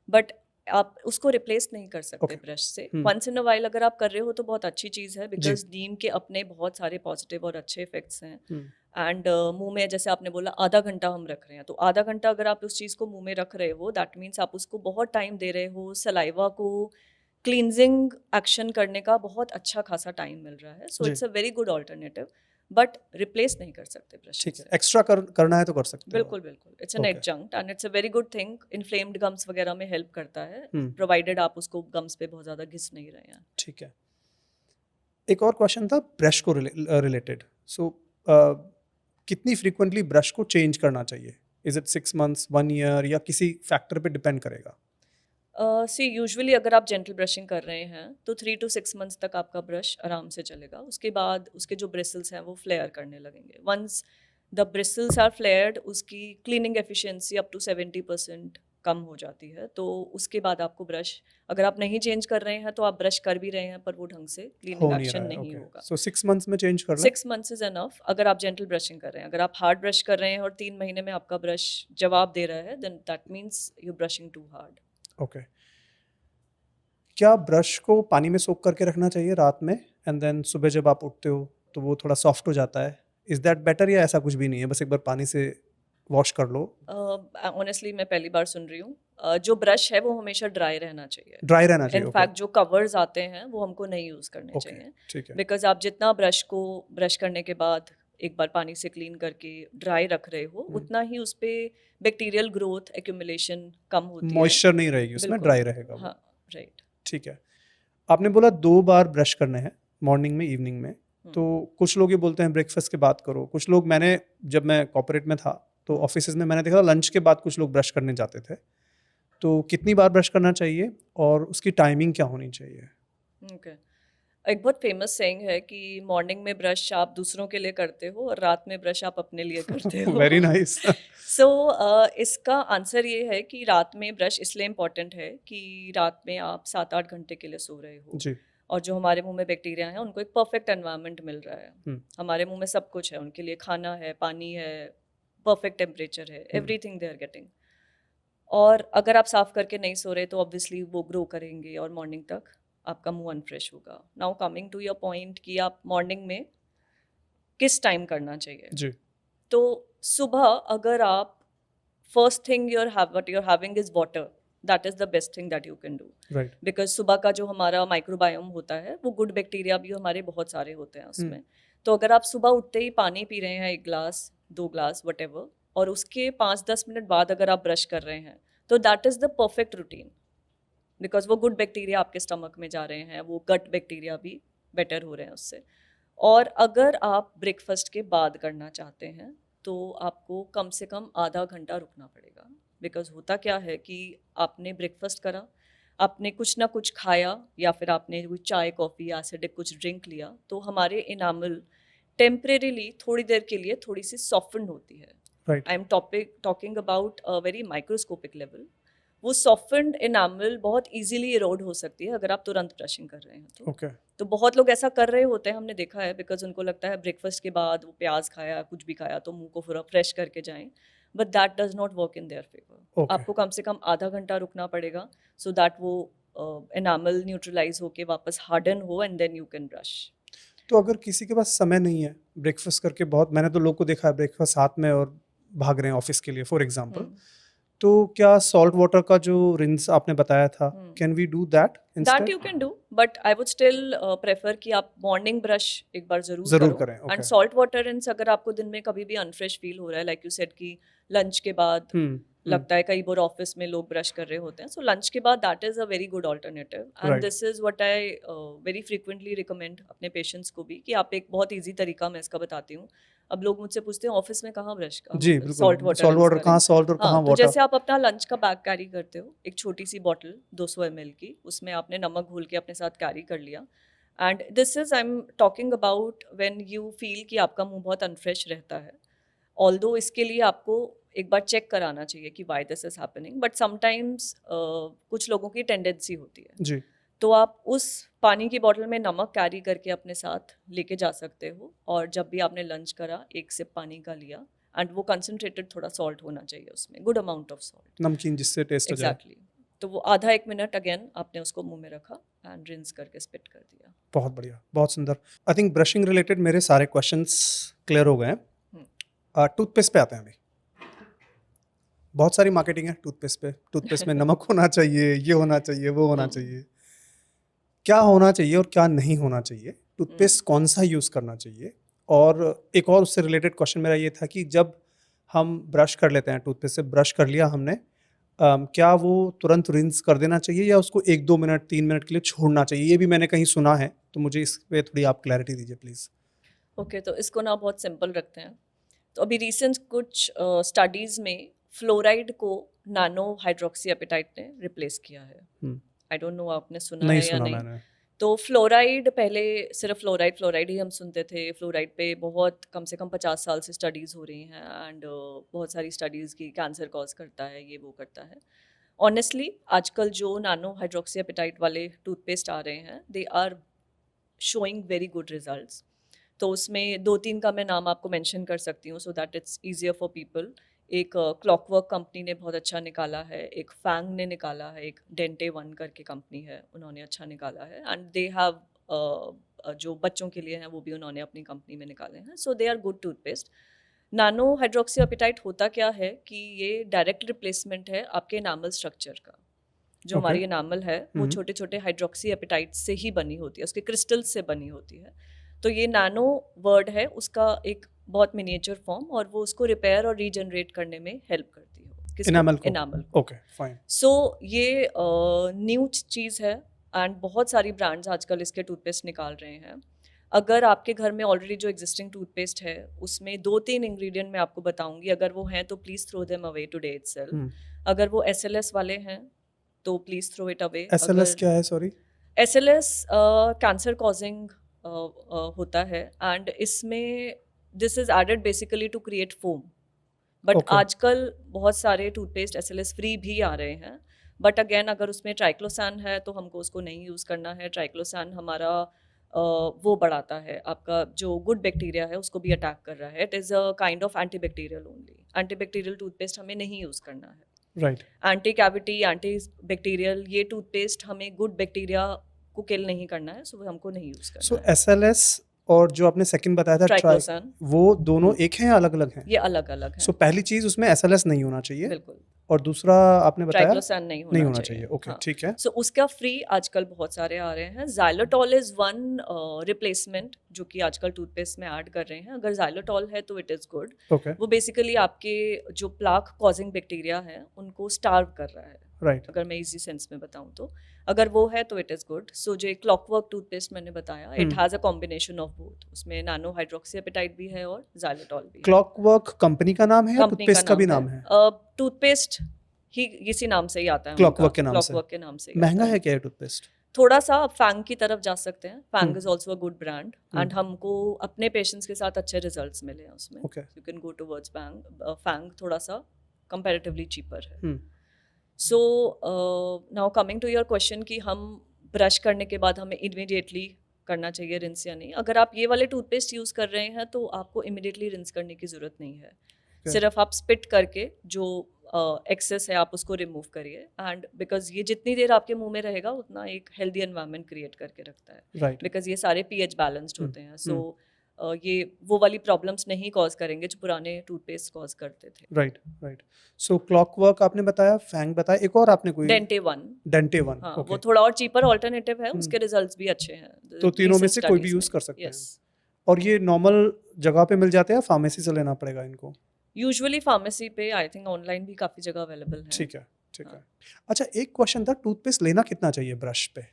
B: but आप उसको रिप्लेस नहीं कर सकते
A: Okay.
B: ब्रश से।
A: हम्म।
B: वंस इन अ वाइल अगर आप कर रहे हो तो बहुत अच्छी चीज़ है,
A: जी।
B: बिकॉज नीम के अपने बहुत सारे पॉजिटिव और अच्छे इफेक्ट्स हैं।
A: हम्म।
B: एंड मुंह में जैसे आपने बोला आधा घंटा हम रख रहे हैं, तो आधा घंटा अगर आप उस चीज़ को मुंह में रख रहे हो, दैट मीन्स आप उसको बहुत टाइम दे रहे हो, सलाइवा को क्लींजिंग एक्शन करने का बहुत अच्छा खासा टाइम मिल रहा है। सो
A: जी।
B: It's a very good alternative, but replace नहीं कर सकते ब्रश
A: ठीक है,
B: से।
A: एक्स्ट्रा करना है तो कर सकते हो।
B: बिल्कुल बिल्कुल, it's an
A: Okay.
B: Adjunct and it's a very good thing. Inflamed gums वगैरह में हेल्प करता है,
A: हम्म।
B: प्रोवाइडेड आप उसको गम्स पे बहुत ज़्यादा घिस नहीं रहे हैं।
A: ठीक है। एक और क्वेश्चन था ब्रश को रिलेटेड। सो कितनी फ्रीक्वेंटली ब्रश को चेंज करना चाहिए? इज इट 6 मंथ्स, 1 ईयर, या किसी फैक्टर पे डिपेंड करेगा?
B: सी यूजुअली अगर आप जेंटल ब्रशिंग कर रहे हैं तो 3 to 6 मंथ्स तक आपका ब्रश आराम से चलेगा। उसके बाद उसके जो ब्रिसल्स हैं वो फ्लेयर करने लगेंगे। Once the bristles are flared, उसकी क्लीनिंग एफिशिएंसी अप टू 70% कम हो जाती है। तो उसके बाद आपको ब्रश, अगर आप नहीं चेंज कर रहे हैं तो आप ब्रश कर भी रहे हैं पर वो ढंग से
A: हो
B: क्लीनिंग
A: नहीं
B: एक्शन
A: रहा है।
B: नहीं
A: ओके,
B: होगा।
A: सो 6 मंथ्स में चेंज कर लें?
B: 6 मंथ्स इज एनफ अगर आप जेंटल ब्रशिंग कर रहे हैं। अगर आप हार्ड ब्रश कर रहे हैं और 3 महीने में आपका ब्रश जवाब दे रहा है, then that means you brushing too hard.
A: Okay. क्या ब्रश को पानी में सोक करके रखना चाहिए रात में, एंड देन सुबह जब आप उठते हो तो वो थोड़ा सॉफ्ट हो जाता है? इज दैट बेटर, या ऐसा कुछ भी नहीं है, बस एक बार पानी से वॉश कर लो?
B: ऑनेस्टली मैं पहली बार सुन रही हूँ। जो ब्रश है वो हमेशा ड्राई रहना चाहिए।
A: ड्राई रहना चाहिए?
B: इनफैक्ट जो कवर्स आते हैं वो हमको नहीं यूज़ करने
A: ओके,
B: चाहिए,
A: ठीक है।
B: बिकॉज आप जितना ब्रश को ब्रश करने के बाद एक बार पानी से क्लीन करके ड्राई रख रहे हो, उतना ही उस पर बैक्टीरियल ग्रोथ एक्यूमुलेशन कम होती है।
A: मॉइस्चर नहीं रहेगी उसमें,
B: बिल्कुल,
A: ड्राई रहेगा वो।
B: हाँ, राइट।
A: ठीक है। आपने बोला 2 बार ब्रश करने हैं, मॉर्निंग में, इवनिंग में। तो कुछ लोग ये बोलते हैं ब्रेकफास्ट के बाद करो, कुछ लोग, मैंने जब मैं कॉर्पोरेट में था तो ऑफिसेज में मैंने देखा लंच के बाद कुछ लोग ब्रश करने जाते थे। तो कितनी बार ब्रश करना चाहिए और उसकी टाइमिंग क्या होनी चाहिए?
B: ओके, एक बहुत फेमस सेइंग है कि मॉर्निंग में ब्रश आप दूसरों के लिए करते हो और रात में ब्रश आप अपने लिए करते हो।
A: Very nice.
B: सो इसका आंसर ये है कि रात में ब्रश इसलिए इम्पॉर्टेंट है कि रात में आप 7-8 घंटे के लिए सो रहे हो,
A: जी।
B: और जो हमारे मुंह में बैक्टीरिया हैं उनको एक परफेक्ट एनवायरनमेंट मिल रहा है। हमारे मुंह में सब कुछ है, उनके लिए खाना है, पानी है, परफेक्ट टेम्परेचर है, एवरीथिंग दे आर गेटिंग। और अगर आप साफ करके नहीं सो रहे तो ऑब्वियसली वो ग्रो करेंगे और मॉर्निंग तक आपका मुंह अनफ्रेश होगा। Now coming to your point कि आप मॉर्निंग में किस टाइम करना चाहिए,
A: जी।
B: तो सुबह अगर आप first thing what you're having is water, that is the best thing that you can do.
A: Right.
B: Because सुबह का जो हमारा माइक्रोबायोम होता है वो गुड बैक्टीरिया भी हमारे बहुत सारे होते हैं उसमें। तो अगर आप सुबह उठते ही पानी पी रहे हैं 1 ग्लास 2 ग्लास वट, और उसके 5-10 मिनट बाद अगर आप ब्रश कर रहे हैं, तो that is the perfect routine, because वो गुड बैक्टीरिया आपके स्टमक में जा रहे हैं, वो गट बैक्टीरिया भी बेटर हो रहे हैं उससे। और अगर आप ब्रेकफास्ट के बाद करना चाहते हैं तो आपको कम से कम आधा घंटा रुकना पड़ेगा, बिकॉज होता क्या है कि आपने ब्रेकफास्ट करा, आपने कुछ ना कुछ खाया, या फिर आपने कोई चाय कॉफ़ी या एसिडिक कुछ ड्रिंक लिया, तो हमारे इनामल टेम्परेरीली थोड़ी देर के लिए थोड़ी सी सॉफ्टन होती है।
A: Right.
B: I am talking about a very microscopic level. वो सॉफ्टन्ड एनामल बहुत इजीली इरोड हो सकती है अगर आप तुरंत ब्रशिंग कर रहे हैं तो।
A: ओके।
B: तो बहुत लोग ऐसा कर रहे होते हैं, हमने देखा है, बिकॉज उनको लगता है ब्रेकफास्ट के बाद वो प्याज खाया, कुछ भी खाया, तो मुंह को पूरा फ्रेश करके जाएं, but that does not work in their favour.
A: Okay.
B: आपको कम से कम आधा घंटा रुकना पड़ेगा सो दैट वो एनामल न्यूट्रलाइज होके वापस हार्डन हो, and then you can brush.
A: तो अगर किसी के पास समय नहीं है ब्रेकफास्ट करके, बहुत, मैंने तो लोग को देखा है ब्रेकफास्ट साथ में और भाग रहे हैं ऑफिस के लिए फॉर एग्जांपल, तो क्या सॉल्ट वाटर का जो रिंस आपने बताया था, can we do that instead?
B: That you can do, but I would still prefer कि आप मॉर्निंग ब्रश एक बार जरूर करो
A: करें।
B: And
A: okay.
B: Salt water rinse अगर आपको दिन में कभी भी अनफ्रेश फील हो रहा है, लाइक यू सेड कि लंच के बाद लगता है, कई बार ऑफिस में लोग ब्रश कर रहे होते हैं, सो लंच के बाद that is a very good alternative, and
A: Right.
B: This is what I very frequently recommend अपने पेशेंट्स को भी, कि आप एक बहुत ईजी तरीका मैं इसका बताती हूँ। अब लोग मुझसे पूछते हैं ऑफिस में कहाँ ब्रश
A: जी बिल्कुल,
B: सॉल्ट वाटर
A: सॉल्ट वाटर कहाँ, सॉल्ट और कहाँ
B: हाँ, तो
A: वाटर?
B: जैसे आप अपना लंच का बैग कैरी करते हो, एक छोटी सी बॉटल 200 ml की, उसमें आपने नमक घोल के अपने साथ कैरी कर लिया, and this is I am talking about when you feel कि आपका मुंह बहुत अनफ्रेश रहता है. ऑल्दो इसके लिए आपको एक बार चेक कराना चाहिए कि why this is happening, but sometimes कुछ लोगों की टेंडेंसी होती है.
A: जी.
B: तो आप उस पानी की बॉटल में नमक कैरी करके अपने साथ लेके जा सकते हो, और जब भी आपने लंच करा एक सिप पानी का लिया, एंड वो कंसनट्रेटेड थोड़ा सॉल्ट होना चाहिए उसमें, गुड अमाउंट ऑफ सॉल्ट.
A: नमकीन जिससे टेस्ट आ जाए.
B: एग्जैक्टली. तो वो आधा 1 मिनट अगेन आपने उसको मुंह में रखा एंड रिंस करके स्पिट कर दिया.
A: बहुत बढ़िया, बहुत सुंदर. आई थिंक ब्रशिंग रिलेटेड मेरे सारे क्वेश्चंस क्लियर हो गए हैं. टूथपेस्ट पे आते हैं अभी. बहुत सारी मार्केटिंग है टूथपेस्ट पे. टूथपेस्ट में नमक होना चाहिए, ये होना चाहिए, वो होना चाहिए. क्या होना चाहिए और क्या नहीं होना चाहिए? टूथपेस्ट कौन सा यूज़ करना चाहिए? और एक और उससे रिलेटेड क्वेश्चन मेरा ये था कि जब हम ब्रश कर लेते हैं, टूथपेस्ट से ब्रश कर लिया हमने, क्या वो तुरंत रिंस कर देना चाहिए या उसको 1-2 मिनट 3 मिनट के लिए छोड़ना चाहिए? ये भी मैंने कहीं सुना है, तो मुझे इस पे थोड़ी आप क्लैरिटी दीजिए प्लीज़.
B: ओके, तो इसको ना बहुत सिंपल रखते हैं. तो अभी रिसेंट कुछ स्टडीज़ में फ्लोराइड को नानो हाइड्रोक्सी एपिटाइट ने रिप्लेस किया है. आई डोंट नो आपने सुना
A: नहीं
B: है या
A: सुना
B: नहीं.
A: मैंने.
B: तो फ्लोराइड पहले सिर्फ फ्लोराइड ही हम सुनते थे. फ्लोराइड पे बहुत कम से कम 50 साल से स्टडीज़ हो रही हैं, एंड बहुत सारी स्टडीज़ की कैंसर कॉज करता है, ये वो करता है. ऑनेस्टली आजकल जो नानो हाइड्रोक्सी एपिटाइट वाले टूथपेस्ट आ रहे हैं, they are showing very good results. तो उसमें 2-3 का मैं नाम आपको मेंशन कर सकती हूँ so that it's easier for people. एक क्लॉकवर्क कंपनी ने बहुत अच्छा निकाला है, एक फैंग ने निकाला है, एक डेंटे वन करके कंपनी है, उन्होंने अच्छा निकाला है. एंड दे हैव जो बच्चों के लिए हैं वो भी उन्होंने अपनी कंपनी में निकाले हैं. सो दे आर गुड टूथपेस्ट. नानो हाइड्रोक्सी एपिटाइट होता क्या है कि ये डायरेक्ट रिप्लेसमेंट है आपके एनामल स्ट्रक्चर का. जो
A: Okay.
B: हमारी एनामल है वो
A: हम्म.
B: छोटे छोटे हाइड्रोक्सी एपिटाइट से ही बनी होती है, उसके क्रिस्टल्स से बनी होती है. तो ये नैनो वर्ड है उसका एक बहुत मिनिएचर फॉर्म, और वो उसको रिपेयर और रीजनरेट करने में हेल्प करती है
A: एनामल को.
B: एनामल को.
A: Okay fine.
B: सो ये न्यू चीज़ है, एंड बहुत सारी ब्रांड्स आजकल इसके टूथपेस्ट निकाल रहे हैं. अगर आपके घर में ऑलरेडी जो एग्जिस्टिंग टूथपेस्ट है उसमें 2-3 इंग्रेडिएंट मैं आपको बताऊंगी, अगर वो हैं तो please throw them away today itself. अगर वो SLS वाले हैं तो please throw it away.
A: SLS क्या है? सॉरी.
B: SLS कैंसर कॉजिंग होता है, एंड इसमें this is added basically to create foam. But
A: Okay.
B: आजकल बहुत सारे टूथपेस्ट SLS फ्री भी आ रहे हैं. बट अगेन अगर उसमें ट्राइक्लोसान है तो हमको उसको नहीं यूज़ करना है. ट्राइक्लोसान हमारा वो बढ़ाता है, आपका जो गुड बैक्टीरिया है उसको भी अटैक कर रहा है. It is a kind of antibacterial only. Antibacterial toothpaste हमें नहीं यूज़ करना है.
A: Right.
B: Anti cavity, anti bacterial, ये टूथपेस्ट हमें गुड बैक्टीरिया को किल नहीं करना है, सो हमको नहीं यूज़ करना
A: सो
B: है.
A: SLS और जो आपने सेकंड बताया था
B: ट्राइक्लोसान,
A: वो दोनों एक हैं या अलग अलग हैं?
B: ये अलग अलग है.
A: सो पहली चीज उसमें SLS नहीं होना चाहिए,
B: बिल्कुल.
A: और दूसरा आपने बताया
B: ट्राइक्लोसान नहीं होना चाहिए.
A: ओके
B: हाँ.
A: ठीक है.
B: सो उसका फ्री आजकल बहुत सारे आ रहे हैं. ज़ाइलोटॉल इज़ वन रिप्लेसमेंट जो कि आजकल टूथपेस्ट में ऐड कर रहे हैं. अगर ज़ाइलोटॉल है तो इट इज़ गुड.
A: ओके.
B: वो बेसिकली आपके जो प्लाक कॉजिंग बैक्टीरिया है उनको स्टार्व कर रहा है,
A: राइट.
B: अगर मैं इजी सेंस में बताऊं तो. अगर वो है तो इट इज़ गुड. सो जो क्लॉकवर्क टूथपेस्ट मैंने बताया, it has a combination of both. उसमें नानो हाइड्रोक्सी एपिटाइट भी है और ज़ाइलोटॉल भी.
A: क्लॉकवर्क कंपनी का नाम है या
B: कंपनी
A: टूथपेस्ट का भी नाम है?
B: टूथपेस्ट ही इसी नाम से ही आता है.
A: Clockwork के नाम से.
B: क्लॉकवर्क के नाम से ही
A: महंगा
B: आता
A: है क्या ये टूथपेस्ट?
B: थोड़ा सा. आप फैंग की तरफ जा सकते हैं. Fang is also a good brand, and हमको अपने पेशेंट्स के साथ अच्छे रिजल्ट्स मिले हैं उसमें.
A: Okay.
B: You can go towards fang थोड़ा सा कंपैरेटिवली चीपर है.
A: Hmm.
B: So now coming to your question कि हम ब्रश करने के बाद हमें इमीडिएटली करना चाहिए रिंस या नहीं. अगर आप ये वाले टूथपेस्ट यूज़ कर रहे हैं तो आपको इमीडिएटली रिंस करने की ज़रूरत नहीं है. सिर्फ आप स्पिट करके जो एक्सेस है आप उसको रिमूव करिए. एंड बिकॉज ये जितनी देर आपके मुंह में रहेगा उतना एक हेल्दी एनवायरनमेंट क्रिएट करके रखता है.
A: राइट.
B: बिकॉज ये सारे pH बैलेंस्ड होते हैं. सो ये वो वाली प्रॉब्लम्स नहीं कॉज करेंगे जो पुराने टूथपेस्ट कॉज करते थे.
A: राइट. राइट. सो क्लॉकवर्क आपने बताया, फैंग बताया, एक और आपने कोई?
B: Dante one.
A: Dante one.
B: हाँ,
A: ओके.
B: वो थोड़ा और चीपर ऑल्टरनेटिव है. उसके रिजल्ट्स भी अच्छे हैं.
A: तो तीनों में से कोई भी यूज कर सकते हैं. और ये नॉर्मल जगह पे मिल जाते हैं, फार्मेसी से लेना पड़ेगा इनको?
B: यूजुअली फार्मेसी पे, आई थिंक ऑनलाइन भी काफ़ी जगह अवेलेबल है.
A: ठीक है. ठीक है. अच्छा, एक क्वेश्चन था, टूथपेस्ट लेना कितना चाहिए ब्रश पे?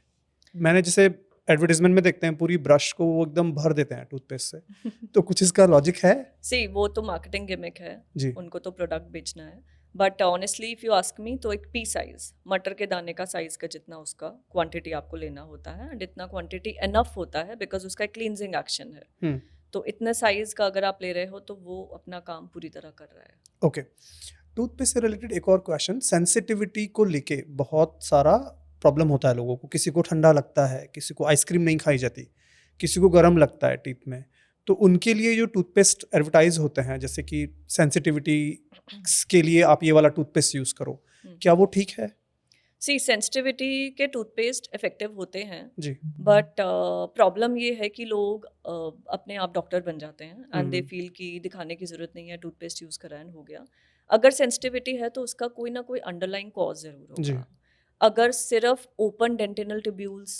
A: मैंने जैसे एडवर्टाइजमेंट में देखते हैं पूरी ब्रश को वो एकदम भर देते हैं टूथपेस्ट से, तो कुछ इसका लॉजिक है?
B: सी वो तो मार्केटिंग गिमिक है
A: जी.
B: उनको तो प्रोडक्ट बेचना है. But honestly if you ask me तो एक पी साइज, मटर के दाने का साइज का जितना उसका क्वांटिटी आपको लेना होता है, एंड इतना क्वांटिटी एनफ होता है बिकॉज उसका एक क्लींजिंग एक्शन है। तो इतने साइज का अगर आप ले रहे हो तो वो अपना काम पूरी तरह कर रहा है।
A: ओके, टूथपेस्ट से रिलेटेड एक और क्वेश्चन, सेंसिटिविटी को लेके बहुत सारा प्रॉब्लम होता है लोगों को, किसी को ठंडा लगता है, किसी को आइसक्रीम नहीं खाई जाती, किसी को गर्म लगता है टीथ में, तो उनके लिए जो टूथपेस्ट एडवर्टाइज होते हैं जैसे कि सेंसिटिविटी के लिए आप ये वाला टूथपेस्ट यूज़ करो, क्या वो ठीक है?
B: सी सेंसिटिविटी के टूथपेस्ट इफेक्टिव होते हैं
A: जी।
B: बट प्रॉब्लम ये है कि लोग अपने आप डॉक्टर बन जाते हैं एंड दे फील कि दिखाने की ज़रूरत नहीं है, टूथपेस्ट यूज़ करा एंड हो गया। अगर सेंसिटिविटी है तो उसका कोई ना कोई अंडरलाइंग कॉज ज़रूर
A: जी।
B: होगा। अगर सिर्फ ओपन डेंटिनल ट्यूब्यूल्स,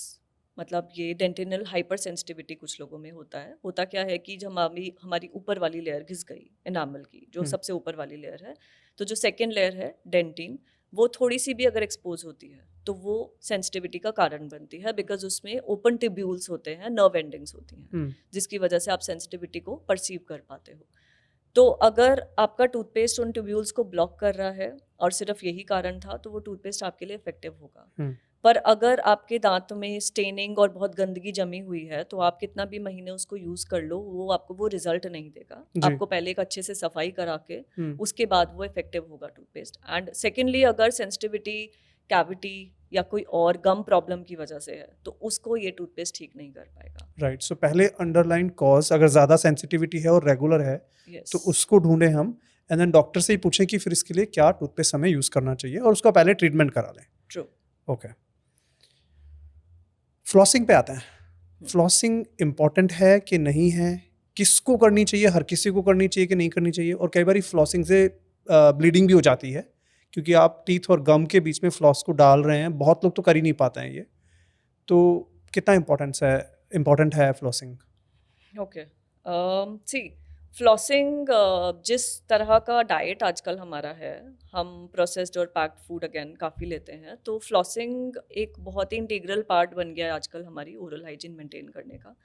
B: मतलब ये डेंटिनल हाइपर सेंसिटिविटी कुछ लोगों में होता है। होता क्या है कि जब हमारी ऊपर वाली लेयर घिस गई एनामल की, जो सबसे ऊपर वाली लेयर है, तो जो सेकेंड लेयर है डेंटिन, वो थोड़ी सी भी अगर एक्सपोज होती है तो वो सेंसिटिविटी का कारण बनती है, बिकॉज उसमें ओपन ट्यूब्यूल्स होते हैं, नर्व एंडिंग्स होती हैं, जिसकी वजह से आप सेंसिटिविटी को परसीव कर पाते हो। तो अगर आपका टूथपेस्ट उन ट्यूब्यूल्स को ब्लॉक कर रहा है और सिर्फ यही कारण था तो वो टूथपेस्ट आपके लिए इफेक्टिव होगा। पर अगर आपके दांत में स्टेनिंग और बहुत गंदगी जमी हुई है तो आप कितना भी महीने उसको यूज कर लो, वो आपको वो रिजल्ट नहीं देगा। आपको पहले एक अच्छे से सफाई करा के उसके बाद वो इफेक्टिव होगा टूथपेस्ट। एंड सेकेंडली, अगर सेंसिटिविटी, कैविटी या कोई और गम प्रॉब्लम की वजह से है तो उसको ये टूथपेस्ट ठीक नहीं कर पाएगा।
A: राइट, सो पहले अंडरलाइन कॉज, अगर ज़्यादा सेंसिटिविटी है और रेगुलर है तो उसको ढूंढें हम, एंड देन डॉक्टर से ही पूछें कि फिर इसके लिए क्या टूथपेस्ट हमें यूज़ करना चाहिए और उसका पहले ट्रीटमेंट करा लें।
B: ट्रू।
A: ओके, फ्लॉसिंग पे आते हैं। फ्लॉसिंग इम्पॉर्टेंट है कि नहीं है, किसको करनी चाहिए, हर किसी को करनी चाहिए कि नहीं करनी चाहिए, और कई बार फ्लॉसिंग से ब्लीडिंग भी हो जाती है क्योंकि आप टीथ और गम के बीच में फ्लॉस को डाल रहे हैं। बहुत लोग तो कर ही नहीं पाते हैं ये, तो कितना इम्पोर्टेंट है फ्लॉसिंग?
B: ओके, सी फ्लॉसिंग, जिस तरह का डाइट आजकल हमारा है, हम प्रोसेस्ड और पैक्ड फूड अगेन काफ़ी लेते हैं, तो फ्लॉसिंग एक बहुत ही इंटीग्रल पार्ट बन गया है आजकल हमारी ओरल हाइजीन मेंटेन करने का।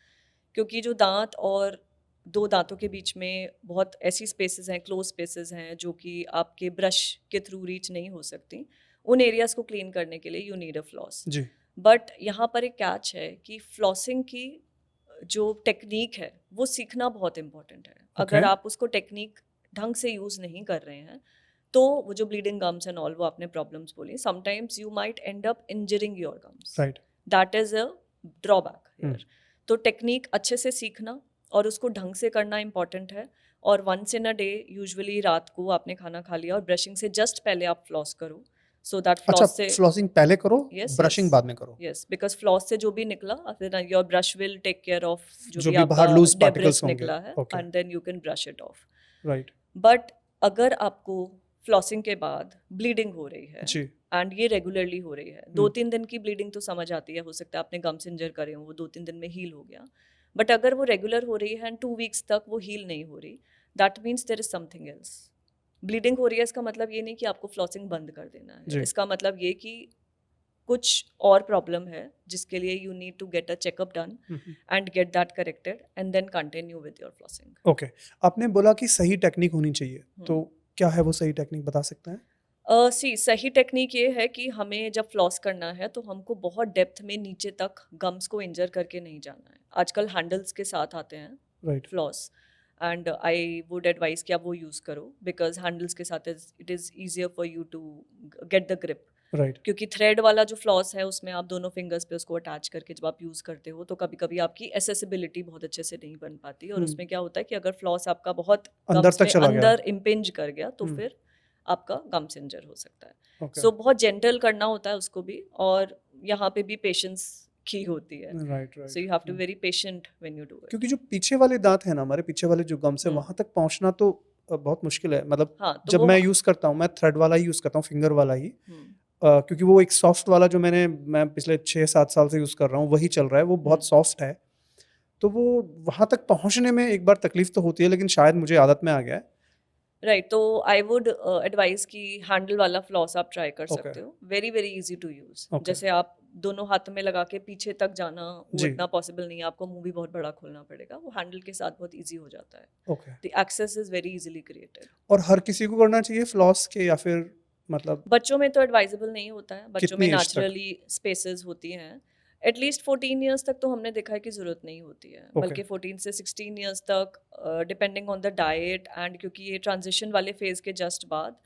B: क्योंकि जो दांत और दो दांतों के बीच में बहुत ऐसी स्पेसेस हैं, क्लोज स्पेसेस हैं, जो कि आपके ब्रश के थ्रू रीच नहीं हो सकती, उन एरियाज को क्लीन करने के लिए यू नीड अ फ्लॉस।
A: जी।
B: बट यहाँ पर एक कैच है कि फ्लॉसिंग की जो टेक्निक है वो सीखना बहुत इम्पोर्टेंट है। अगर आप उसको टेक्निक ढंग से यूज़ नहीं कर रहे हैं तो वो जो ब्लीडिंग गम्स एंड ऑल, वो आपने प्रॉब्लम्स बोली, sometimes you might and up injuring your gums.
A: Right,
B: that is a drawback here. तो टेक्निक अच्छे से सीखना और उसको ढंग से करना इम्पॉर्टेंट है। और once in a day, usually रात को आपने खाना खा लिया और ब्रशिंग से जस्ट पहले आप फ्लॉस करो, सो दैट फ्लॉस से
A: फ्लॉसिंग पहले करो, ब्रशिंग बाद में करो।
B: यस, बिकॉज फ्लॉस से जो भी निकला, फिर your brush will take care of जो भी
A: बाहर
B: आपका
A: लूज
B: डेब्रिस
A: पार्टिकल्स
B: निकला है, and then you can brush it off.
A: Right.
B: But अगर आपको फ्लॉसिंग के बाद ब्लीडिंग हो रही है
A: जी।
B: एंड ये रेगुलरली हो रही है, 2-3 दिन की ब्लीडिंग तो समझ आती है, हो सकता है आपने गम्स इंजर करे हो, वो 2-3 दिन में हील हो गया। बट अगर वो रेगुलर हो रही है एंड 2 वीक्स तक वो हील नहीं हो रही, that means there is something else. Bleeding हो रही है इसका मतलब ये नहीं कि आपको फ्लॉसिंग बंद कर देना है, इसका मतलब ये कि कुछ और प्रॉब्लम है जिसके लिए you need to get a checkup done and get that corrected and then continue with your flossing.
A: Okay, आपने बोला कि सही टेक्निक होनी चाहिए, तो क्या है वो सही टेक्निक, बता सकते हैं?
B: सही टेक्निक ये है कि हमें जब फ्लॉस करना है तो हमको बहुत डेप्थ में नीचे तक गम्स को इंजर करके नहीं जाना है। आजकल हैंडल्स के साथ आते हैं
A: right,
B: floss, and I would advise कि आप वो यूज़ करो, बिकॉज हैंडल्स के साथ it is easier for you to get the grip.
A: Right,
B: क्योंकि थ्रेड वाला जो फ्लॉस है उसमें आप दोनों फिंगर्स पे उसको अटैच करके जब आप यूज़ करते हो तो कभी कभी आपकी एसेसिबिलिटी बहुत अच्छे से नहीं बन पाती, और उसमें क्या होता है कि अगर फ्लॉस आपका बहुत अंदर इम्पिंज कर गया तो फिर आपका गम्स इंजर हो सकता है। सो बहुत जेंटल करना होता है उसको भी, और यहाँ पे भी पेशेंस की होती है। So you have to very patient when you do it.
A: क्योंकि जो पीछे वाले दांत है ना, हमारे पीछे वाले जो गम्स है, वहां तक पहुंचना तो बहुत मुश्किल है। मतलब
B: तो
A: जब मैं यूज करता हूँ, मैं थ्रेड वाला ही यूज करता हूँ, फिंगर वाला ही, क्योंकि वो एक सॉफ्ट वाला जो मैं पिछले 6-7 साल से यूज कर रहा हूँ वही चल रहा है, वो बहुत सॉफ्ट है, तो वो वहां तक पहुंचने में एक बार तकलीफ तो होती है, लेकिन शायद मुझे आदत में आ गया है।
B: राइट, तो आई वुड एडवाइस कि हैंडल वाला फ्लॉस आप ट्राई कर सकते हो, very very easy to use. जैसे आप दोनों हाथ में लगा के पीछे तक जाना वो
A: जी।
B: इतना पॉसिबल नहीं है, आपको मुंह भी बहुत बड़ा खोलना पड़ेगा, वो हैंडल के साथ बहुत इजी हो जाता है,
A: okay.
B: The access is very easily created.
A: और हर किसी को करना चाहिए फ्लॉस के, या फिर मतलब
B: बच्चों में तो एडवाइजेबल नहीं होता है, बच्चों में
A: कितनी एज तक?
B: नेचुरली स्पेसेस होती हैं, एटलीस्ट 14 ईयर्स तक तो हमने देखा है कि ज़रूरत नहीं होती है,
A: ओके।
B: बल्कि 14 से 16 ईयर्स तक depending on the diet, and क्योंकि ये ट्रांजिशन वाले फेज़ के जस्ट बाद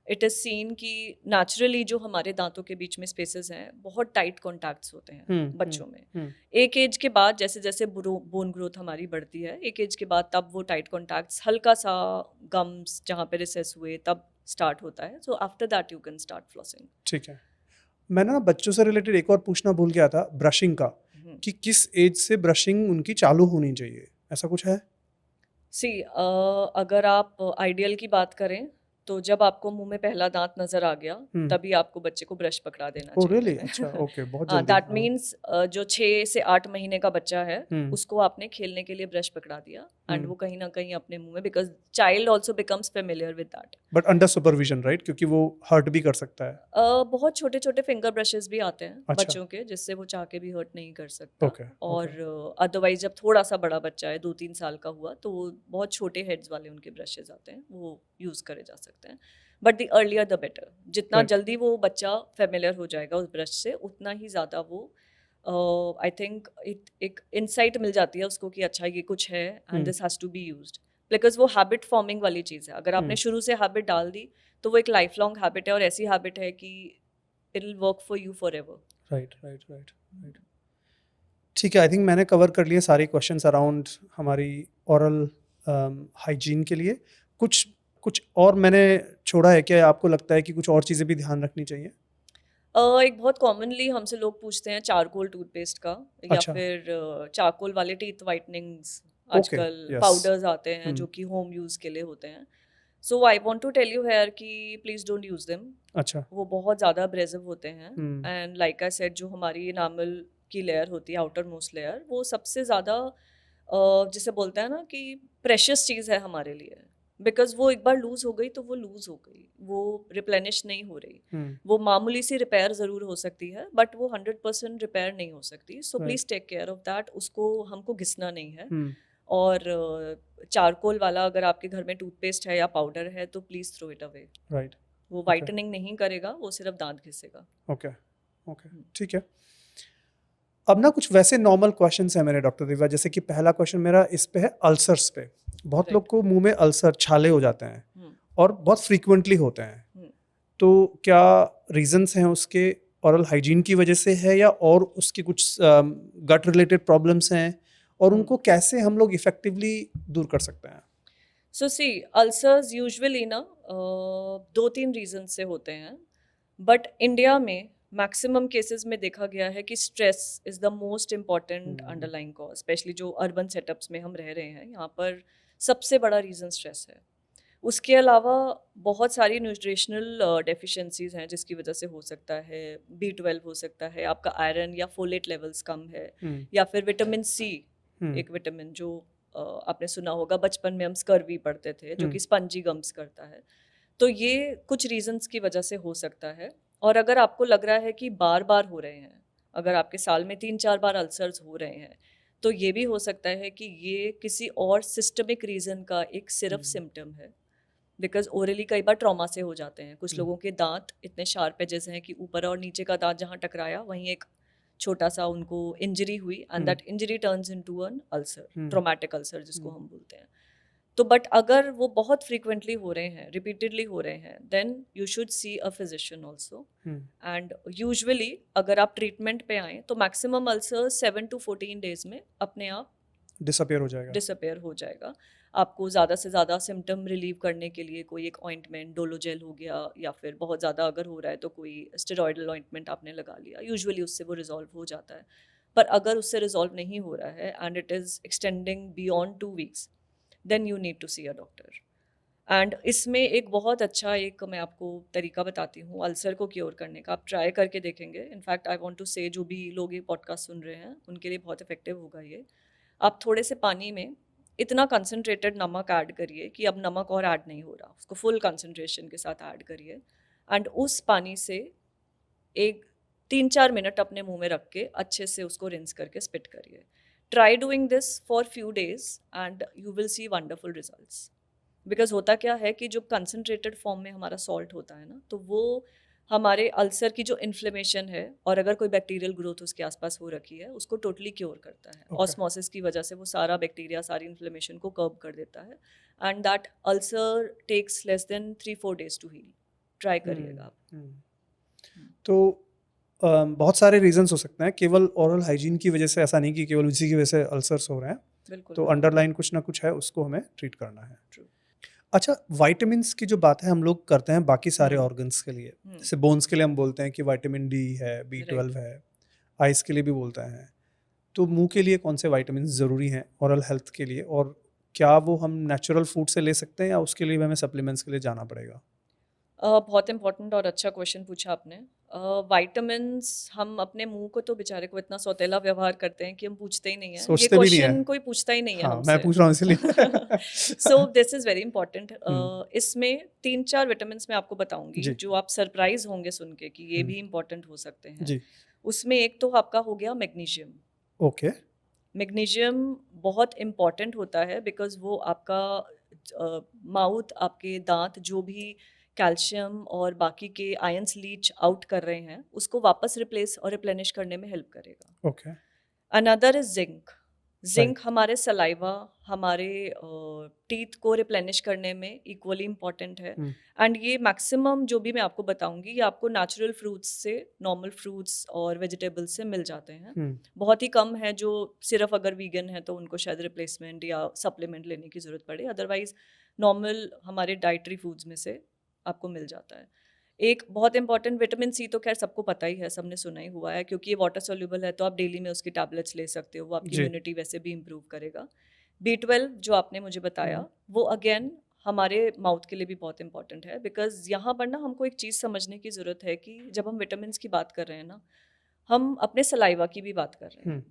B: इट इज़ सीन कि नेचुरली जो हमारे दांतों के बीच में स्पेसेस हैं बहुत टाइट कॉन्टैक्ट्स होते हैं बच्चों में। एक एज के बाद जैसे जैसे बोन ग्रोथ हमारी बढ़ती है, एक एज के बाद तब वो टाइट कॉन्टैक्ट्स हल्का सा गम्स जहाँ पे रिसेस हुए तब स्टार्ट होता है, so after that you can start flossing.
A: ठीक है। मैं ना बच्चों से रिलेटेड एक और पूछना भूल गया था, ब्रशिंग का, कि किस एज से ब्रशिंग उनकी चालू होनी चाहिए, ऐसा कुछ है?
B: सी अगर आप आइडियल की बात करें तो जब आपको मुंह में पहला दांत नजर आ गया तभी आपको बच्चे को ब्रश पकड़ा देना
A: ओह रियली?
B: चाहिए।
A: अच्छा, ओके, बहुत जल्दी।
B: दैट मीन्स जो 6 से 8 महीने का बच्चा है उसको आपने खेलने के लिए ब्रश पकड़ा दिया, एंड वो कहीं ना कहीं अपने मुंह में, because child also becomes familiar with that.
A: But under supervision, right? क्योंकि वो हर्ट भी कर सकता है।
B: बहुत छोटे छोटे फिंगर ब्रशेस भी आते हैं
A: अच्छा।
B: बच्चों के, जिससे वो चाह के भी हर्ट नहीं कर सकता।
A: ओके,
B: और अदरवाइज जब थोड़ा सा बड़ा बच्चा है, 2-3 साल का हुआ, तो वो बहुत छोटे हेड्स वाले उनके ब्रशेस आते हैं, वो यूज़ करे जा सकते हैं। But the earlier the better, जितना
A: Right.
B: जल्दी वो बच्चा फेमिलियर हो जाएगा उस ब्रश से, उतना ही ज़्यादा वो आई थिंक एक इंसाइट मिल जाती है उसको कि अच्छा ये कुछ है and this has to be used, because वो हैबिट फॉर्मिंग वाली चीज़ है। अगर आपने शुरू से हैबिट डाल दी तो वो एक लाइफ लॉन्ग हैबिट है, और ऐसी हैबिट है कि it will work for you for ever.
A: Right, right, right, right. ठीक है, आई थिंक मैंने कवर कर लिए सारे क्वेश्चंस अराउंड हमारी ओरल हाइजीन के लिए। कुछ कुछ और मैंने छोड़ा है क्या? आपको लगता है कि कुछ और चीज़ें भी ध्यान रखनी चाहिए?
B: एक बहुत कॉमनली हमसे लोग पूछते हैं चारकोल टूथपेस्ट का, या
A: अच्छा।
B: फिर चारकोल वाले टीथ वाइटनिंग्स
A: ओके,
B: आजकल
A: यस।
B: पाउडर्स आते हैं जो कि होम यूज़ के लिए होते हैं। So I want to tell you here कि प्लीज़ डोंट यूज़ देम,
A: अच्छा।
B: वो बहुत ज़्यादा अब्रेसिव होते हैं,
A: hmm.
B: And like I said जो हमारी इनामल की लेयर होती है, आउटर मोस्ट लेयर, वो सबसे ज़्यादा जिसे बोलते हैं ना कि प्रेशियस चीज़ है हमारे लिए, बिकॉज वो एक बार लूज़ हो गई तो वो लूज़ हो गई, वो रिप्लेनिश नहीं हो रही। वो मामूली सी रिपेयर ज़रूर हो सकती है, बट वो 100% रिपेयर नहीं हो सकती। So please take care of that, उसको हमको घिसना नहीं है। और चारकोल वाला अगर आपके घर में टूथपेस्ट है या पाउडर है तो please throw it away.
A: Right.
B: वो वाइटनिंग नहीं करेगा, वो सिर्फ दांत घिसेगा।
A: ओके, ओके, ठीक है। अब ना कुछ वैसे नॉर्मल क्वेश्चंस हैं मेरे डॉक्टर दिव्या, जैसे कि पहला क्वेश्चन मेरा इस पे है अल्सर्स पे। बहुत लोग को मुंह में अल्सर, छाले हो जाते हैं और बहुत फ्रीक्वेंटली होते हैं, तो क्या रीजंस हैं उसके? ओरल हाइजीन की वजह से है, या और उसकी कुछ गट रिलेटेड प्रॉब्लम्स हैं, और उनको कैसे हम लोग इफेक्टिवली दूर कर सकते हैं?
B: सो सी, अल्सर्स यूजुअली ना 2-3 रीजन से होते हैं, बट इंडिया में मैक्सिमम केसेस में देखा गया है कि stress is the most important underlying cause, specially जो अर्बन सेटअप्स में हम रह रहे हैं, यहाँ पर सबसे बड़ा रीज़न स्ट्रेस है। उसके अलावा बहुत सारी न्यूट्रिशनल डेफिशिएंसीज हैं जिसकी वजह से हो सकता है, B12 हो सकता है, आपका आयरन या फोलेट लेवल्स कम है, या फिर विटामिन सी, एक विटामिन जो आपने सुना होगा, बचपन में हम स्कर्वी पढ़ते थे, जो कि स्पंजी गम्स करता है। तो ये कुछ रीजंस की वजह से हो सकता है। और अगर आपको लग रहा है कि बार बार हो रहे हैं, अगर आपके साल में 3-4 बार अल्सर्स हो रहे हैं, तो ये भी हो सकता है कि ये किसी और सिस्टमिक रीजन का एक सिर्फ सिम्टम है, बिकॉज ओरली कई बार ट्रॉमा से हो जाते हैं। कुछ लोगों के दांत इतने शार्प एजेस हैं कि ऊपर और नीचे का दांत जहाँ टकराया वहीं एक छोटा सा उनको इंजरी हुई, and that injury turns into an ulcer, traumatic ulcer जिसको हम बोलते हैं। तो बट अगर वो बहुत फ्रीक्वेंटली हो रहे हैं, रिपीटेडली हो रहे हैं, then you should see a physician also. And usually अगर आप ट्रीटमेंट पे आएँ तो मैक्सिमम अल्सर 7 to 14 डेज में अपने आप डिसअपेयर हो जाएगा। आपको ज़्यादा से ज़्यादा सिम्टम रिलीव करने के लिए कोई एक ऑइंटमेंट, डोलोजेल हो गया, या फिर बहुत ज़्यादा अगर हो रहा है तो कोई स्टेरॉइडल ऑइंटमेंट आपने लगा लिया, यूजुअली उससे वो रिजॉल्व हो जाता है। पर अगर उससे रिजॉल्व नहीं हो रहा है and it is extending beyond 2 weeks, then you need to see a doctor. And इसमें एक बहुत अच्छा एक मैं आपको तरीका बताती हूँ अल्सर को क्योर करने का, आप ट्राई करके देखेंगे। इनफैक्ट आई वांट टू से जो भी लोग ये पॉडकास्ट सुन रहे हैं उनके लिए बहुत इफेक्टिव होगा ये। आप थोड़े से पानी में इतना कंसनट्रेटेड नमक ऐड करिए कि अब नमक और ऐड नहीं हो रहा, उसको फुल कंसनट्रेशन के साथ ऐड करिए, एंड उस पानी से एक 3-4 मिनट अपने मुंह में रख के अच्छे से उसको रिंस करके स्पिट करिए. Try doing this for few days and you will see wonderful results. Because होता क्या है कि जो कंसनट्रेटेड फॉर्म में हमारा सॉल्ट होता है ना, तो वो हमारे अल्सर की जो इन्फ्लेमेशन है और अगर कोई बैक्टीरियल ग्रोथ उसके आसपास हो रखी है उसको टोटली क्योर करता है.
A: Okay.
B: ऑस्मोसिस की वजह से वो सारा बैक्टीरिया सारी इन्फ्लेमेशन को कर्ब कर देता है and that ulcer takes less than 3-4 days to heal. Try करिएगा आप.
A: तो बहुत सारे रीजंस हो सकते हैं, केवल ओरल हाइजीन की वजह से ऐसा नहीं कि केवल उसी की वजह से अल्सर्स हो रहे हैं.
B: बिल्कुल.
A: तो अंडरलाइन कुछ ना कुछ है, उसको हमें ट्रीट करना है.
B: True.
A: अच्छा, विटामिन्स की जो बात है हम लोग करते हैं बाकी सारे ऑर्गन्स के लिए.
B: हम्म.
A: जैसे बोन्स के लिए हम बोलते हैं कि विटामिन डी है, B12 है, आइज के लिए भी बोलते हैं. तो मुंह के लिए कौन से विटामिन ज़रूरी हैं ओरल हेल्थ के लिए, और क्या वो हम नेचुरल फूड से ले सकते हैं या उसके लिए भी हमें सप्लीमेंट्स के लिए जाना पड़ेगा?
B: बहुत इंपॉर्टेंट और अच्छा क्वेश्चन पूछा आपने. विटामिन्स हम अपने मुंह को तो बेचारे को इतना सौतेला व्यवहार करते हैं कि हम पूछते ही नहीं है. ये
A: सोचते भी नहीं
B: क्वेश्चन
A: है.
B: कोई पूछता ही नहीं है
A: हाँ,
B: हमसे.
A: मैं पूछ रहा हूँ इसलिए.
B: सो दिस इज वेरी इंपॉर्टेंट. इसमें 3-4 विटामिन्स मैं आपको बताऊंगी
A: जी.
B: जो आप सरप्राइज होंगे सुन के कि ये भी इंपॉर्टेंट हो सकते हैं.
A: जी.
B: उसमें एक तो आपका हो गया मैग्नीशियम.
A: ओके.
B: मैग्नीशियम बहुत इम्पॉर्टेंट होता है बिकॉज वो आपका माउथ, आपके दांत जो भी कैल्शियम और बाकी के आयंस लीच आउट कर रहे हैं उसको वापस रिप्लेस और रिप्लेनिश करने में हेल्प करेगा.
A: Okay.
B: Another is zinc. Zinc हमारे सलाइवा, हमारे टीथ को रिप्लेनिश करने में इक्वली इम्पॉर्टेंट है. एंड ये मैक्सिमम जो भी मैं आपको बताऊंगी ये आपको नेचुरल फ्रूट्स से, नॉर्मल फ्रूट्स और वेजिटेबल्स से मिल जाते हैं. बहुत ही कम है जो सिर्फ अगर वीगन है तो उनको शायद रिप्लेसमेंट या सप्लीमेंट लेने की ज़रूरत पड़े. अदरवाइज नॉर्मल हमारे डाइटरी फूड्स में से आपको मिल जाता है. एक बहुत इंपॉर्टेंट विटामिन सी तो खैर सबको पता ही है, सबने सुना ही हुआ है क्योंकि ये वाटर सोल्यूबल है, तो आप डेली में उसकी टैबलेट्स ले सकते हो. वो आपकी इम्यूनिटी वैसे भी इम्प्रूव करेगा. B12 जो आपने मुझे बताया वो अगेन हमारे माउथ के लिए भी बहुत इंपॉर्टेंट है. बिकॉज यहाँ पर ना हमको एक चीज़ समझने की ज़रूरत है कि जब हम विटामिन की बात कर रहे हैं ना, हम अपने सलाइवा की भी बात कर रहे हैं.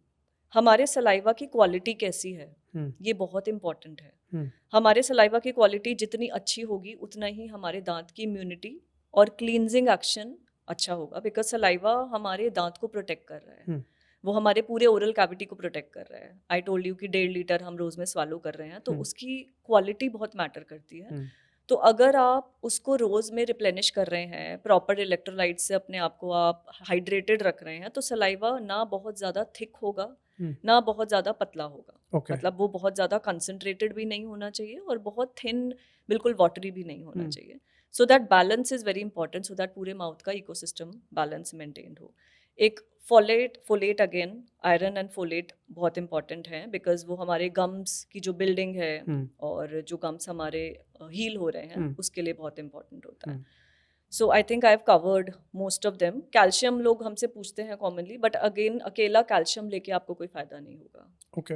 B: हमारे सलाइवा की क्वालिटी कैसी है ये बहुत इंपॉर्टेंट है. हमारे सलाइवा की क्वालिटी जितनी अच्छी होगी उतना ही हमारे दांत की इम्यूनिटी और क्लींजिंग एक्शन अच्छा होगा. बिकॉज सलाइवा हमारे दांत को प्रोटेक्ट कर रहा है. वो हमारे पूरे ओरल कैविटी को प्रोटेक्ट कर रहा है. आई टोल्ड यू कि 1.5 लीटर हम रोज में स्वालो कर रहे हैं, तो उसकी क्वालिटी बहुत मैटर करती है. तो अगर आप उसको रोज में रिप्लेनिश कर रहे हैं, प्रॉपर इलेक्ट्रोलाइट से अपने आप को आप हाइड्रेटेड रख रहे हैं, तो सलाइवा ना बहुत ज़्यादा थिक होगा ना बहुत ज़्यादा पतला होगा. मतलब वो बहुत ज़्यादा कंसनट्रेटेड भी नहीं होना चाहिए और बहुत थिन बिल्कुल वाटरी भी नहीं होना चाहिए. So that balance is very important, so that पूरे माउथ का इकोसिस्टम बैलेंस मेंटेन्ड हो. एक folate again, iron and folate बहुत इंपॉर्टेंट हैं बिकॉज वो हमारे गम्स की जो बिल्डिंग है और जो गम्स हमारे हील हो रहे हैं उसके लिए बहुत इंपॉर्टेंट होता है. So I think I have covered most of them. Calcium लोग हमसे पूछते हैं कॉमनली, बट अगेन अकेला कैल्शियम लेके आपको कोई फायदा नहीं होगा.
A: ओके.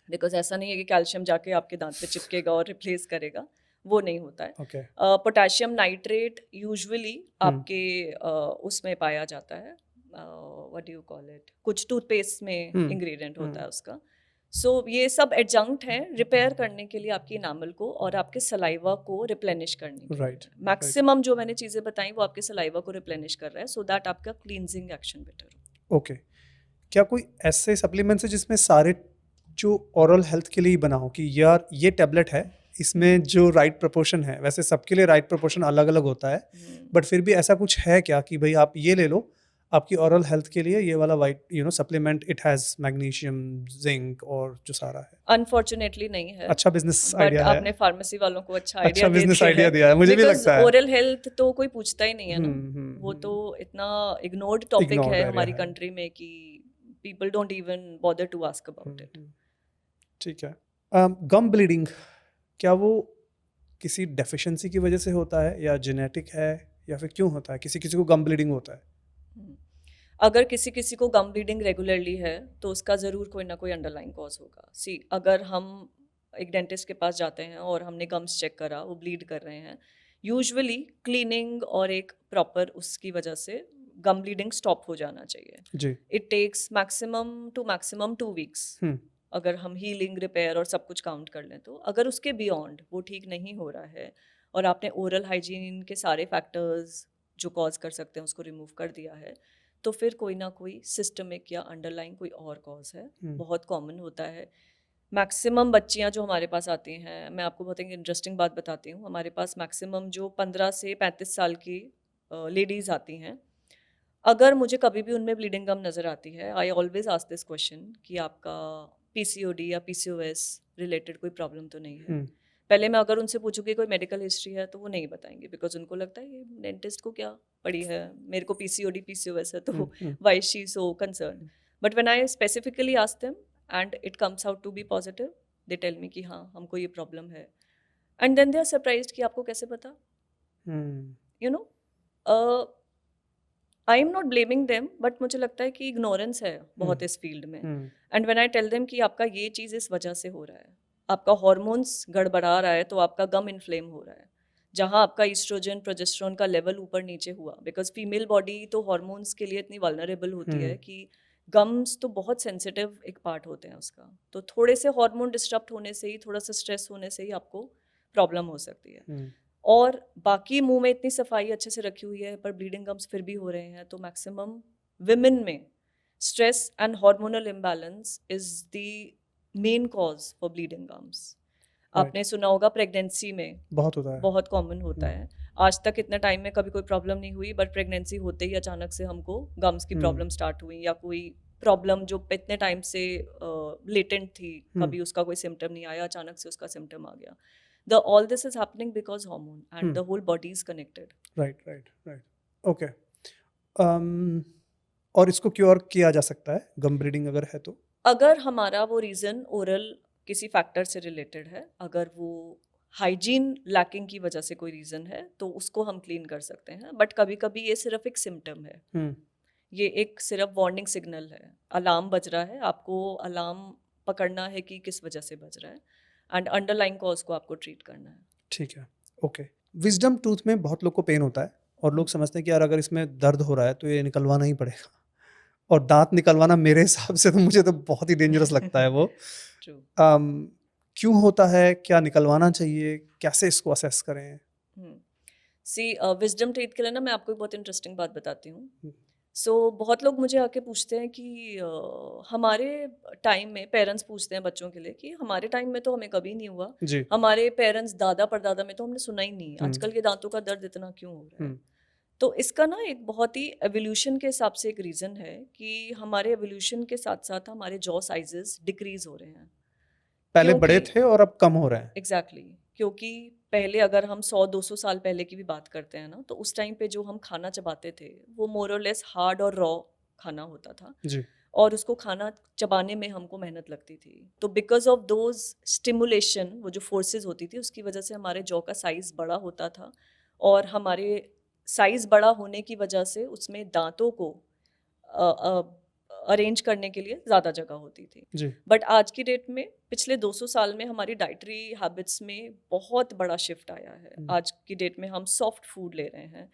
B: बिकॉज ऐसा नहीं है कि कैल्शियम जाके आपके दांत पे चिपकेगा और रिप्लेस करेगा, वो नहीं होता है.
A: ओके.
B: पोटेशियम नाइट्रेट यूजुअली आपके उसमें पाया जाता है, what do you call it, कुछ टूथपेस्ट में इंग्रेडिएंट होता है उसका. सो ये सब एडजंक्ट हैं रिपेयर करने के लिए आपकी इनामल को और आपके सलाइवा को रिप्लेनिश करने के लिए. मैक्सिमम जो मैंने चीज़ें बताई वो आपके सलाइवा को रिप्लेनिश कर रहा है, सो दैट आपका क्लींजिंग एक्शन बेटर हो.
A: ओके. क्या कोई ऐसे सप्लीमेंट्स है जिसमें सारे जो ओरल हेल्थ के लिए ही बना हो कि यार ये टैबलेट है, इसमें जो राइट प्रोपोर्शन है, वैसे सबके लिए राइट प्रोपोर्शन अलग अलग होता है, बट फिर भी ऐसा कुछ है क्या कि भाई आप ये ले लो आपकी ओरल हेल्थ के लिए, ये वाला supplement it has magnesium, zinc और जो सारा है?
B: अनफॉर्चुनेटली नहीं है.
A: अच्छा बिजनेस आइडिया है.
B: आपने फार्मेसी वालों को अच्छा
A: बिजनेस आइडिया दिया है, मुझे भी लगता है.
B: ओरल हेल्थ तो कोई पूछता ही नहीं है ना. वो तो इतना इग्नोर्ड टॉपिक है हमारी कंट्री में कि people don't even bother to ask about it.
A: ठीक है. गम ब्लीडिंग, क्या वो किसी डेफिशिएंसी की वजह से होता है या जेनेटिक है या फिर क्यों होता है? किसी किसी को गम ब्लीडिंग होता है.
B: अगर किसी किसी को गम ब्लीडिंग रेगुलरली है तो उसका ज़रूर कोई ना कोई अंडरलाइन कॉज होगा. सी, अगर हम एक डेंटिस्ट के पास जाते हैं और हमने गम्स चेक करा, वो ब्लीड कर रहे हैं, यूजुअली क्लीनिंग और एक प्रॉपर उसकी वजह से गम ब्लीडिंग स्टॉप हो जाना चाहिए
A: जी.
B: इट टेक्स मैक्सिमम 2 वीक्स अगर हम हीलिंग, रिपेयर और सब कुछ काउंट कर लें तो. अगर उसके बियॉन्ड वो ठीक नहीं हो रहा है और आपने ओरल हाइजीन के सारे फैक्टर्स जो कॉज कर सकते हैं उसको रिमूव कर दिया है, तो फिर कोई ना कोई सिस्टमिक या अंडरलाइन कोई और कॉज है, बहुत कॉमन होता है। मैक्सिमम बच्चियां जो हमारे पास आती हैं, मैं आपको बहुत एक इंटरेस्टिंग बात बताती हूँ, हमारे पास मैक्सिमम जो 15 से 35 साल की लेडीज़ आती हैं, अगर मुझे कभी भी उनमें ब्लीडिंग गम नज़र आती है, I always ask this question कि आपका पीसीओडी या पीसीओएस रिलेटेड कोई प्रॉब्लम तो नहीं है। पहले मैं अगर उनसे पूछूँ कि कोई मेडिकल हिस्ट्री है तो वो नहीं बताएंगे, बिकॉज उनको लगता है ये डेंटिस्ट को क्या पड़ी है, मेरे को पीसीओडी पीसीओएस है तो why she so concern. But when I specifically ask them and it comes out to be positive, they tell me कि हाँ हमको ये प्रॉब्लम है, and then they are surprised कि आपको कैसे पता, you know. I am not blaming them, but मुझे लगता है कि इग्नोरेंस है बहुत इस फील्ड में। And when I tell them कि आपका ये चीज़ इस वजह से हो रहा है, आपका हॉर्मोन्स गड़बड़ा रहा है तो आपका गम इन्फ्लेम हो रहा है, जहाँ आपका ईस्ट्रोजन प्रोजेस्टेरोन का लेवल ऊपर नीचे हुआ, बिकॉज फीमेल बॉडी तो हॉर्मोन्स के लिए इतनी वल्नरेबल होती है कि गम्स तो बहुत सेंसिटिव एक पार्ट होते हैं उसका, तो थोड़े से हार्मोन डिस्टर्ब होने से ही, थोड़ा सा स्ट्रेस होने से ही आपको प्रॉब्लम हो सकती है। और बाकी मुंह में इतनी सफाई अच्छे से रखी हुई है पर ब्लीडिंग गम्स फिर भी हो रहे हैं, तो मैक्सिमम विमेन में stress and hormonal imbalance is the main cause for bleeding gums. आपने सुना होगा प्रेगनेंसी में
A: बहुत होता है,
B: बहुत कॉमन होता है। आज तक इतने टाइम में कभी कोई प्रॉब्लम नहीं हुई, बट प्रेगनेंसी होते ही अचानक से हमको गम्स की प्रॉब्लम स्टार्ट हुई, या कोई प्रॉब्लम जो इतने टाइम से लेटेंट थी, कभी उसका कोई सिम्टम नहीं आया, अचानक से उसका सिम्टम आ गया। All this is happening because hormone and the whole body is connected.
A: right. Okay. और इसको क्योर किया जा सकता है गम ब्लीडिंग अगर है तो?
B: अगर हमारा वो रीज़न ओरल किसी फैक्टर से रिलेटेड है, अगर वो हाइजीन लैकिंग की वजह से कोई रीज़न है, तो उसको हम क्लीन कर सकते हैं। बट कभी कभी ये सिर्फ एक सिम्टम है, ये एक सिर्फ वार्निंग सिग्नल है, अलार्म बज रहा है, आपको अलार्म पकड़ना है कि किस वजह से बज रहा है, एंड अंडरलाइन कॉज को आपको ट्रीट करना है।
A: ठीक है, ओके। विजडम टूथ में बहुत लोग को पेन होता है और लोग समझते हैं कि यार अगर इसमें दर्द हो रहा है तो ये निकलवाना ही पड़ेगा, और दांत निकलवाना मेरे हिसाब से तो मुझे तो बहुत ही डेंजरस लगता है वो। क्यों होता है, क्या निकलवाना चाहिए, कैसे इसको असेस करें?
B: विजडम टीथ के लिए ना मैं आपको एक बहुत इंटरेस्टिंग बात बताती हूँ। बहुत लोग मुझे आके पूछते हैं कि हमारे टाइम में, पेरेंट्स पूछते हैं बच्चों के लिए कि हमारे टाइम में तो हमें कभी नहीं हुआ, हमारे पेरेंट्स दादा परदादा में तो हमने सुना ही नहीं, आजकल के दांतों का दर्द इतना क्यों हो रहा है? तो इसका ना एक बहुत ही एवोल्यूशन के हिसाब से एक रीज़न है कि हमारे एवोल्यूशन के साथ साथ हमारे जॉ साइजेस डिक्रीज हो रहे हैं।
A: पहले बड़े थे और अब कम हो रहे हैं।
B: एग्जैक्टली, क्योंकि पहले अगर हम 100-200 साल पहले की भी बात करते हैं ना, तो उस टाइम पे जो हम खाना चबाते थे वो मोर और लेस हार्ड और रॉ खाना होता था
A: जी।
B: और उसको खाना चबाने में हमको मेहनत लगती थी। तो बिकॉज ऑफ दोज स्टिमुलेशन, वो जो फोर्सेस होती थी उसकी वजह से हमारे जॉ का साइज़ बड़ा होता था, और हमारे साइज़ बड़ा होने की वजह से उसमें दांतों को अरेंज करने के लिए ज़्यादा जगह होती थी। बट आज की डेट में पिछले 200 साल में हमारी डाइटरी हैबिट्स में बहुत बड़ा शिफ्ट आया है। आज की डेट में हम सॉफ्ट फूड ले रहे हैं,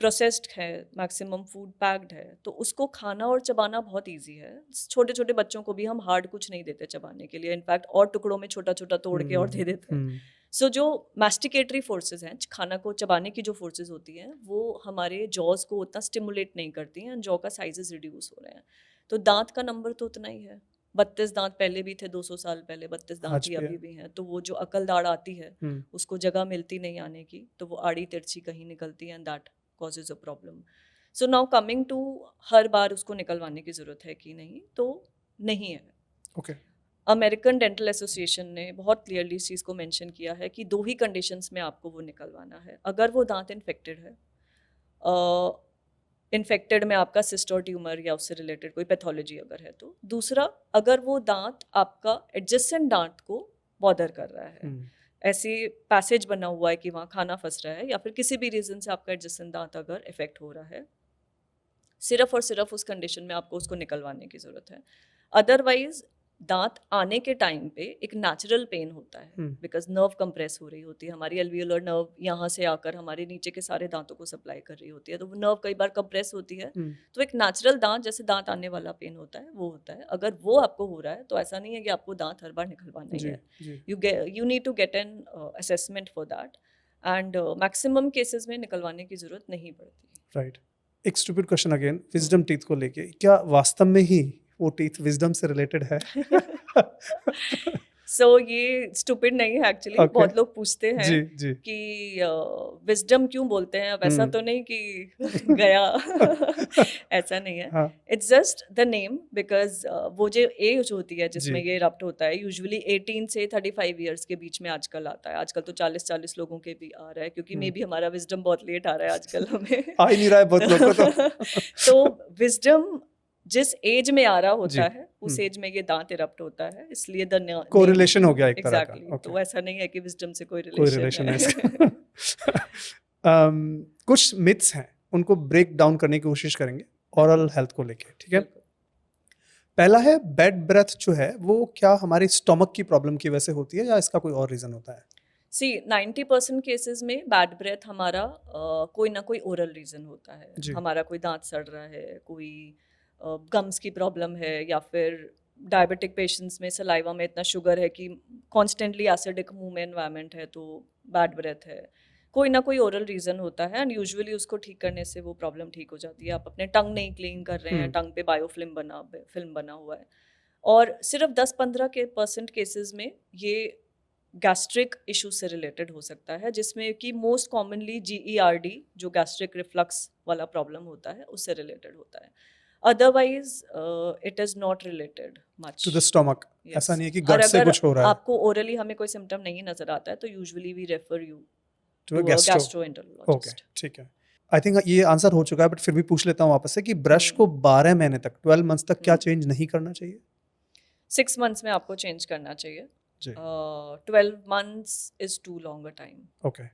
B: प्रोसेस्ड है, मैक्सिमम फूड पैक्ड है, तो उसको खाना और चबाना बहुत इजी है। छोटे छोटे बच्चों को भी हम हार्ड कुछ नहीं देते चबाने के लिए, इनफैक्ट और टुकड़ों में छोटा छोटा तोड़ के और दे देते हैं। सो जो मैस्टिकेटरी फोर्सेस हैं, खाना को चबाने की जो फोर्सेस होती हैं, वो हमारे जॉज को उतना स्टिमुलेट नहीं करती हैं, जॉ का साइजेस रिड्यूस हो रहे हैं। तो दांत का नंबर तो उतना ही है, 32 दांत पहले भी थे 200 साल पहले, 32 दांत ही अभी भी हैं। तो वो जो अकल दाढ़ आती है उसको जगह मिलती नहीं आने की, तो वो आड़ी तिरछी कहीं निकलती है, and that causes a problem. So now coming to हर बार उसको निकलवाने की ज़रूरत है कि नहीं, तो नहीं है।
A: ओके।
B: अमेरिकन डेंटल एसोसिएशन ने बहुत क्लियरली इस चीज़ को मेंशन किया है कि 2 ही कंडीशंस में आपको वो निकलवाना है। अगर वो दांत इन्फेक्टेड है, इन्फेक्टेड में आपका सिस्ट और ट्यूमर या उससे रिलेटेड कोई पैथोलॉजी अगर है तो। दूसरा, अगर वो दांत आपका एडजेसेंट दांत को बॉदर कर रहा है, ऐसे पैसेज बना हुआ है कि वहाँ खाना फंस रहा है, या फिर किसी भी रीज़न से आपका एडजेसेंट दांत अगर इफेक्ट हो रहा है, सिर्फ और सिर्फ उस कंडीशन में आपको उसको निकलवाने की ज़रूरत है। अदरवाइज दांत आने के टाइम पे एक नेचुरल पेन होता है, बिकॉज नर्व कंप्रेस हो रही होती है, हमारी एल्वियोलर नर्व यहाँ से आकर हमारे नीचे के सारे दांतों को सप्लाई कर रही होती है, तो वो नर्व कई बार कंप्रेस होती है, तो एक नेचुरल दांत जैसे दांत आने वाला पेन होता है वो होता है। अगर वो आपको हो रहा है तो ऐसा नहीं है कि आपको दांत हर बार निकलवाना ही है, you need to get an assessment for that, and maximum cases में निकलवाने की जरूरत नहीं पड़ती।
A: राइट। एक stupid question again, wisdom teeth को लेके, क्या वास्तव में ही वो टीथ विजडम से रिलेटेड है?
B: सो ये स्टूपिड नहीं है एक्चुअली।
A: Okay.
B: बहुत लोग पूछते हैं
A: जी जी।
B: कि विजडम क्यों बोलते हैं, वैसा तो नहीं कि गया ऐसा नहीं है।
A: हाँ
B: it's just the name because वो जो एज होती है जिसमें
A: जी।
B: ये इरप्ट होता है, यूजुअली 18 से 35 इयर्स के बीच में आजकल आता है। आजकल तो 40 लोगों के भी आ रहा है, क्योंकि मे भी हमारा विजडम बहुत लेट आ रहा है आजकल हमें।
A: आ ही नहीं रहा है बहुत लोगों को तो।
B: तो विजडम जिस एज में आ रहा
A: जी।
B: होता है उस एज में ये दांत इरप्ट होता है, इसलिए द
A: कोरिलेशन हो गया एक तरह का।
B: एग्जैक्टली।
A: Okay.
B: तो ऐसा नहीं है कि विजडम से कोई
A: कोई रिलेशन है
B: रिलेशन है।
A: इसका। कुछ मिथ्स हैं, उनको ब्रेक डाउन करने की कोशिश करेंगे ओरल हेल्थ को लेके, ठीक है?
B: बिल्कुल।
A: पहला है बैड ब्रेथ जो है वो क्या हमारे स्टमक की प्रॉब्लम की वजह से होती है या इसका कोई और रीजन होता है?
B: सी 90% केसेस में बैड ब्रेथ हमारा कोई ना कोई ओरल रीजन होता है।
A: जी।
B: हमारा कोई दांत सड़ रहा है, कोई गम्स की प्रॉब्लम है, या फिर डायबिटिक पेशेंट्स में सलाइवा में इतना शुगर है कि कॉन्स्टेंटली एसिडिक मुंह में एनवायरनमेंट है, तो बैड ब्रेथ है। कोई ना कोई ओरल रीजन होता है एंड यूजुअली उसको ठीक करने से वो प्रॉब्लम ठीक हो जाती है। आप अपने टंग नहीं क्लीन कर रहे हैं, टंग पे बायोफिल्म बना हुआ है। और सिर्फ 10-15% केसेस में ये गैस्ट्रिक इशू से रिलेटेड हो सकता है, जिसमें कि मोस्ट कॉमनली GERD जो गैस्ट्रिक रिफ्लक्स वाला प्रॉब्लम होता है उससे रिलेटेड होता है। Otherwise it is not related much
A: to the stomach.
B: Yes.
A: ऐसा नहीं है कि
B: और
A: गट से
B: अगर
A: कुछ हो रहा है।
B: आपको ओरली हमें कोई सिम्टम नहीं नजर आता है तो usually we refer you
A: to
B: to
A: a
B: a
A: gastro. Okay,
B: gastroenterologist.
A: ठीक है। आई थिंक ये आंसर हो चुका है, बट फिर भी पूछ लेता हूँ वापस से कि ब्रश को 12 महीने तक, 12 मंथ्स तक क्या चेंज नहीं करना चाहिए?
B: 6 मंथ्स में आपको चेंज करना चाहिए।
A: जी।
B: 12 months is too long a time.
A: Okay.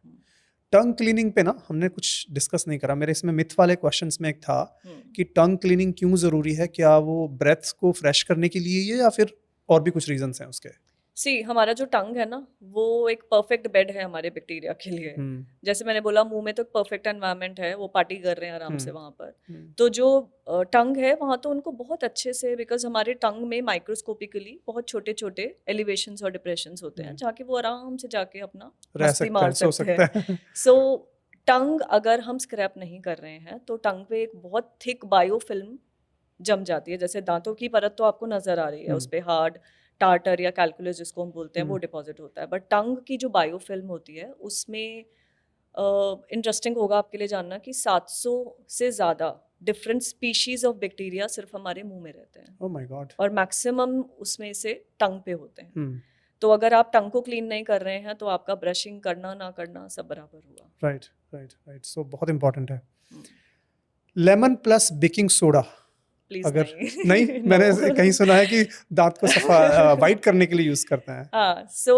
A: Tongue cleaning पे ना हमने कुछ डिस्कस नहीं करा। मेरे इसमें मिथ वाले क्वेश्चंस में एक था कि टंग क्लीनिंग क्यों जरूरी है, क्या वो ब्रेथ को फ्रेश करने के लिए है या फिर और भी कुछ रीजंस हैं उसके?
B: सी हमारा जो टंग है ना वो एक परफेक्ट बेड है हमारे बैक्टीरिया के लिए। जैसे मैंने बोला मुंह में तो परफेक्ट एनवायरनमेंट है, वो पार्टी कर रहे हैं आराम से वहां पर। तो जो टंग है वहां तो उनको बहुत अच्छे से, बिकॉज हमारे टंग में माइक्रोस्कोपिकली बहुत छोटे छोटे एलिवेशंस और डिप्रेशंस होते हैं जहाँ के वो आराम से जाके अपना
A: रह
B: मस्ती
A: सकते
B: मार
A: हैं, सो
B: सकते
A: सकते
B: हैं।
A: हैं।
B: सो टंग अगर हम स्क्रैप नहीं कर रहे हैं तो टंग पे एक बहुत थिक बायोफिल्म जम जाती है। जैसे दांतों की परत तो आपको नजर आ रही है, उस पे हार्ड टार्टर या कैलकुलस जिसको हम बोलते हैं वो डिपॉजिट होता है, बट टंग की जो बायोफिल्म होती है उसमें इंटरेस्टिंग होगा आपके लिए जानना कि 700 से ज़्यादा डिफरेंट स्पीशीज ऑफ बैक्टीरिया सिर्फ हमारे मुंह में रहते हैं।
A: ओह माय गॉड।
B: और मैक्सिमम उसमें से टंग पे होते हैं। तो अगर आप टंग को क्लीन नहीं कर रहे हैं तो आपका ब्रशिंग करना ना करना सब बराबर हुआ।
A: Right right right. सो बहुत इंपॉर्टेंट है। Lemon plus baking soda,
B: please
A: अगर
B: नहीं।
A: नहीं मैंने कहीं सुना है कि दांत को सफा वाइट करने के लिए यूज करते हैं।
B: हाँ, सो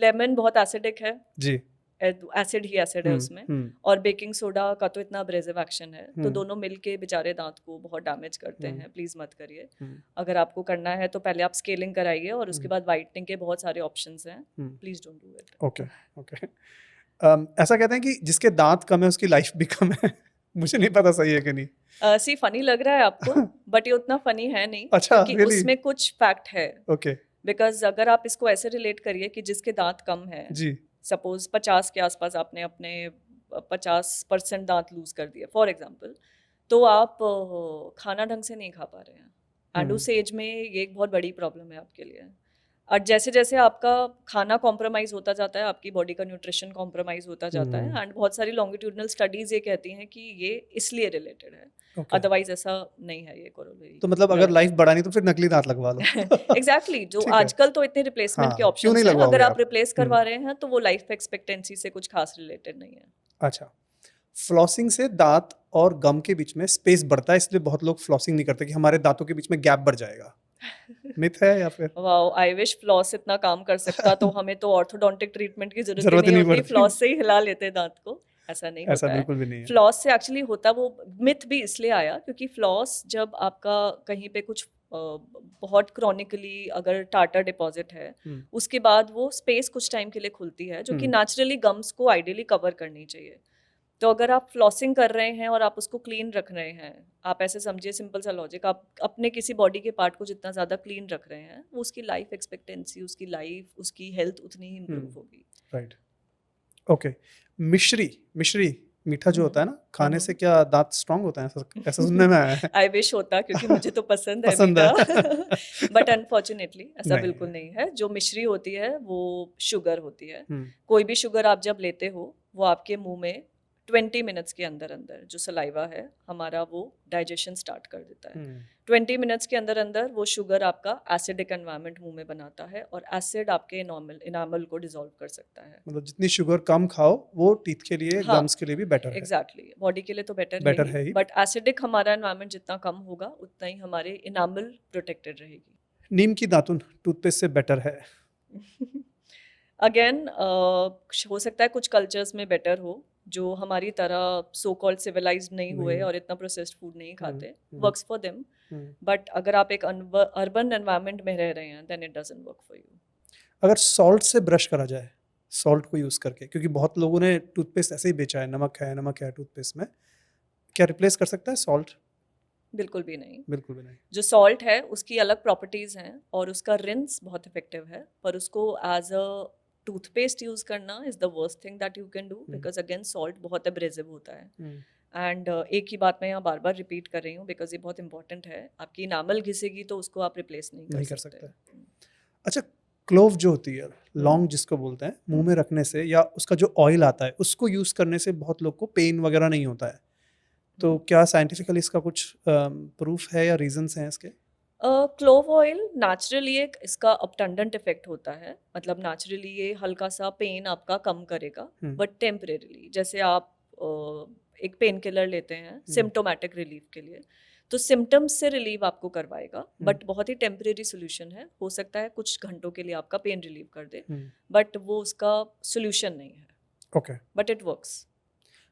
B: लेमन बहुत एसिडिक है,
A: जी।
B: एसिड ही एसिड है उसमें, और बेकिंग सोडा का तो इतना अब्रेसिव एक्शन है, तो दोनों मिलके बेचारे दांत को बहुत डैमेज करते हैं। प्लीज मत करिए। अगर आपको करना है तो पहले आप स्केलिंग कराइए और उसके बाद वाइटनिंग के बहुत सारे ऑप्शंस हैं। Please don't do it.
A: Okay okay. ऐसा कहते हैं कि जिसके दांत कम है उसकी लाइफ भी कम है। मुझे नहीं पता सही है कि नहीं।
B: सी फनी लग रहा है आपको, बट ये उतना फनी है नहीं।
A: अच्छा,
B: क्योंकि
A: really?
B: उसमें कुछ फैक्ट है।
A: ओके
B: बिकॉज अगर आप इसको ऐसे रिलेट करिए कि जिसके दांत कम है,
A: जी।
B: सपोज 50 के आसपास आपने अपने 50% दांत लूज कर दिए फॉर एग्जाम्पल, तो आप खाना ढंग से नहीं खा पा रहे हैं, एंड उस एज में ये एक बहुत बड़ी प्रॉब्लम है आपके लिए। और जैसे जैसे आपका खाना कॉम्प्रोमाइज होता जाता है, आपकी बॉडी का न्यूट्रिशन कॉम्प्रोमाइज होता जाता है, एंड बहुत सारी लॉन्गिट्यूडनल स्टडीज ये कहती हैं कि ये इसलिए रिलेटेड है, अदरवाइज ऐसा नहीं है ये कोरोलरी।
A: तो मतलब अगर लाइफ बढ़ानी तो फिर नकली दांत लगवा लो।
B: एग्जैक्टली जो आजकल तो इतने रिप्लेसमेंट के ऑप्शन हैं, अगर आप रिप्लेस करवा रहे हैं तो वो लाइफ एक्सपेक्टेंसी से कुछ खास रिलेटेड नहीं है।
A: अच्छा, फ्लॉसिंग से दांत और गम के बीच में स्पेस बढ़ता है, इसलिए बहुत लोग फ्लॉसिंग नहीं करते कि हमारे दांतों के बीच में गैप बढ़ जाएगा। मिथ है या फिर?
B: वाओ, आई विश फ्लॉस इतना काम कर सकता तो हमें तो ऑर्थोडोंटिक ट्रीटमेंट की जरूरत ही नहीं होती, फ्लॉस से ही हिला लेते दांत को। ऐसा नहीं होता है,
A: बिल्कुल भी नहीं है।
B: फ्लॉस से एक्चुअली होता, वो मिथ भी इसलिए आया क्योंकि फ्लॉस जब आपका कहीं पे कुछ बहुत क्रॉनिकली अगर टार्टर डिपॉजिट है, उसके बाद वो स्पेस कुछ टाइम के लिए खुलती है जो कि नेचुरली गम्स को आइडियली कवर करनी चाहिए। तो अगर आप फ्लॉसिंग कर रहे हैं और आप उसको क्लीन रख रहे हैं, आप ऐसे समझिए, सिंपल सा लॉजिक, आप अपने किसी बॉडी के पार्ट को जितना ज़्यादा क्लीन रख रहे हैं, वो उसकी लाइफ एक्सपेक्टेंसी, उसकी लाइफ, उसकी हेल्थ उतनी ही इम्प्रूव होगी।
A: राइट। ओके। मिश्री मीठा जो होता है ना, खाने से क्या दांत स्ट्रांग होता है, ऐसा ऐसा सुनने में आया है।
B: आई विश होता, क्योंकि मुझे तो पसंद है
A: पसंद
B: मीठा।
A: है।
B: बट अनफॉर्चुनेटली ऐसा
A: नहीं
B: बिल्कुल
A: है।
B: नहीं है। जो मिश्री होती है वो शुगर होती है।
A: हम्म,
B: कोई भी शुगर आप जब लेते हो वो आपके मुंह में 20 मिनट्स के अंदर अंदर जो सलाइवा है हमारा वो डाइजेशन स्टार्ट कर देता है।
A: हम्म,
B: 20 मिनट्स के अंदर अंदर वो शुगर आपका एसिडिक एनवायरनमेंट मुंह में बनाता है और एसिड आपके इनामल को डिसॉल्व कर सकता है।
A: मतलब जितनी शुगर कम खाओ वो टीथ के लिए,
B: हाँ,
A: गम्स के लिए भी बेटर है।
B: एग्जैक्टली बॉडी के लिए तो बेटर
A: बेटर
B: है
A: है
B: ही,
A: ही।
B: बट एसिडिक हमारा एनवायरनमेंट जितना कम होगा उतना ही हमारे इनामल प्रोटेक्टेड रहेगी।
A: नीम की दातुन टूथपेस्ट से बेटर है।
B: अगेन हो सकता है कुछ कल्चर्स में बेटर हो जो हमारी तरह सो कॉल्ड सिविलाइज्ड नहीं हुए
A: नहीं।
B: और इतना प्रोसेस्ड फूड नहीं खाते,
A: hmm,
B: works for them.
A: Hmm.
B: But अगर आप एक अर्बन एनवायरनमेंट में रह रहे हैं then it doesn't work for you.
A: अगर सॉल्ट से ब्रश करा जाए, सॉल्ट को यूज़ करके, क्योंकि बहुत लोगों ने टूथपेस्ट ऐसे ही बेचा है, नमक है टूथपेस्ट में, क्या रिप्लेस कर सकता है सॉल्ट?
B: बिल्कुल भी नहीं।
A: बिल्कुल भी नहीं।
B: जो सॉल्ट है उसकी अलग प्रॉपर्टीज़ हैं और उसका रिंस बहुत इफेक्टिव है, पर उसको एज अ टूथपेस्ट यूज़ करना is the worst thing that you can do, because again salt बहुत एब्रेसिव होता है। एंड एक ही बात मैं यहाँ बार बार रिपीट कर रही हूँ बिकॉज ये बहुत इंपॉर्टेंट है। आपकी इनामल घिसेगी तो उसको आप रिप्लेस नहीं
A: नहीं
B: कर
A: कर
B: सकते।
A: सकते। अच्छा, क्लोव जो होती है, लौंग जिसको बोलते हैं, मुंह में रखने से या उसका जो ऑयल आता है उसको यूज़ करने से बहुत लोग को पेन वगैरह नहीं होता है, तो क्या साइंटिफिकली इसका कुछ प्रूफ है या रीजंस हैं इसके?
B: क्लोव ऑयल नेचुरली एक इसका अपटंडेंट इफेक्ट होता है, मतलब नेचुरली ये हल्का सा पेन आपका कम करेगा, बट टेम्परेरीली। जैसे आप एक पेन किलर लेते हैं सिम्टोमेटिक रिलीफ के लिए, तो सिम्टम्स से रिलीव आपको करवाएगा, बट बहुत ही टेम्परेरी सोल्यूशन है। हो सकता है कुछ घंटों के लिए आपका पेन रिलीव कर दे, बट वो उसका सोल्यूशन नहीं है।
A: ओके।
B: But it works.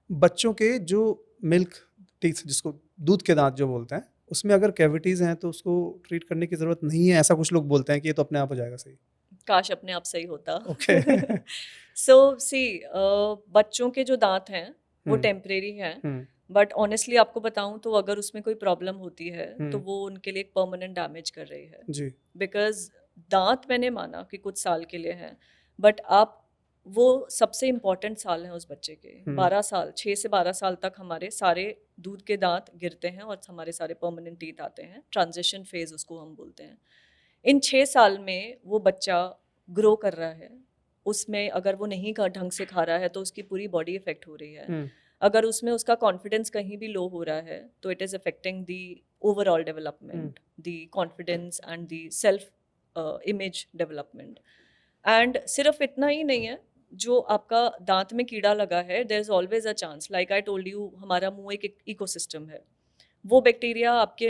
A: बच्चों के जो मिल्क टीथ, जिसको दूध के दांत जो बोलते हैं, उसमें अगर कैविटीज़ हैं तो उसको ट्रीट करने की ज़रूरत नहीं है, ऐसा कुछ लोग बोलते हैं कि ये तो अपने आप हो जाएगा सही।
B: काश अपने आप सही होता।
A: ओके।
B: सो सी, बच्चों के जो दांत हैं वो टेम्परेरी हैं, बट ऑनेस्टली आपको बताऊं तो अगर उसमें कोई प्रॉब्लम होती है तो वो उनके लिए एक परमानेंट डैमेज कर रही है।
A: जी।
B: बिकॉज दांत मैंने माना कि कुछ साल के लिए हैं, बट आप वो सबसे इम्पॉर्टेंट साल हैं उस बच्चे के। 12 साल, 6 से 12 साल तक हमारे सारे दूध के दांत गिरते हैं और हमारे सारे परमानेंट टीथ आते हैं। ट्रांजिशन फेज उसको हम बोलते हैं। इन 6 साल में वो बच्चा ग्रो कर रहा है, उसमें अगर वो नहीं ढंग से खा रहा है तो उसकी पूरी बॉडी इफेक्ट हो रही है। अगर उसमें उसका कॉन्फिडेंस कहीं भी लो हो रहा है तो it is affecting the overall development, the confidence and the self image development. And सिर्फ इतना ही नहीं है, जो आपका दांत में कीड़ा लगा है there is always a chance, like I told you, हमारा मुंह एक इकोसिस्टम है। वो बैक्टीरिया आपके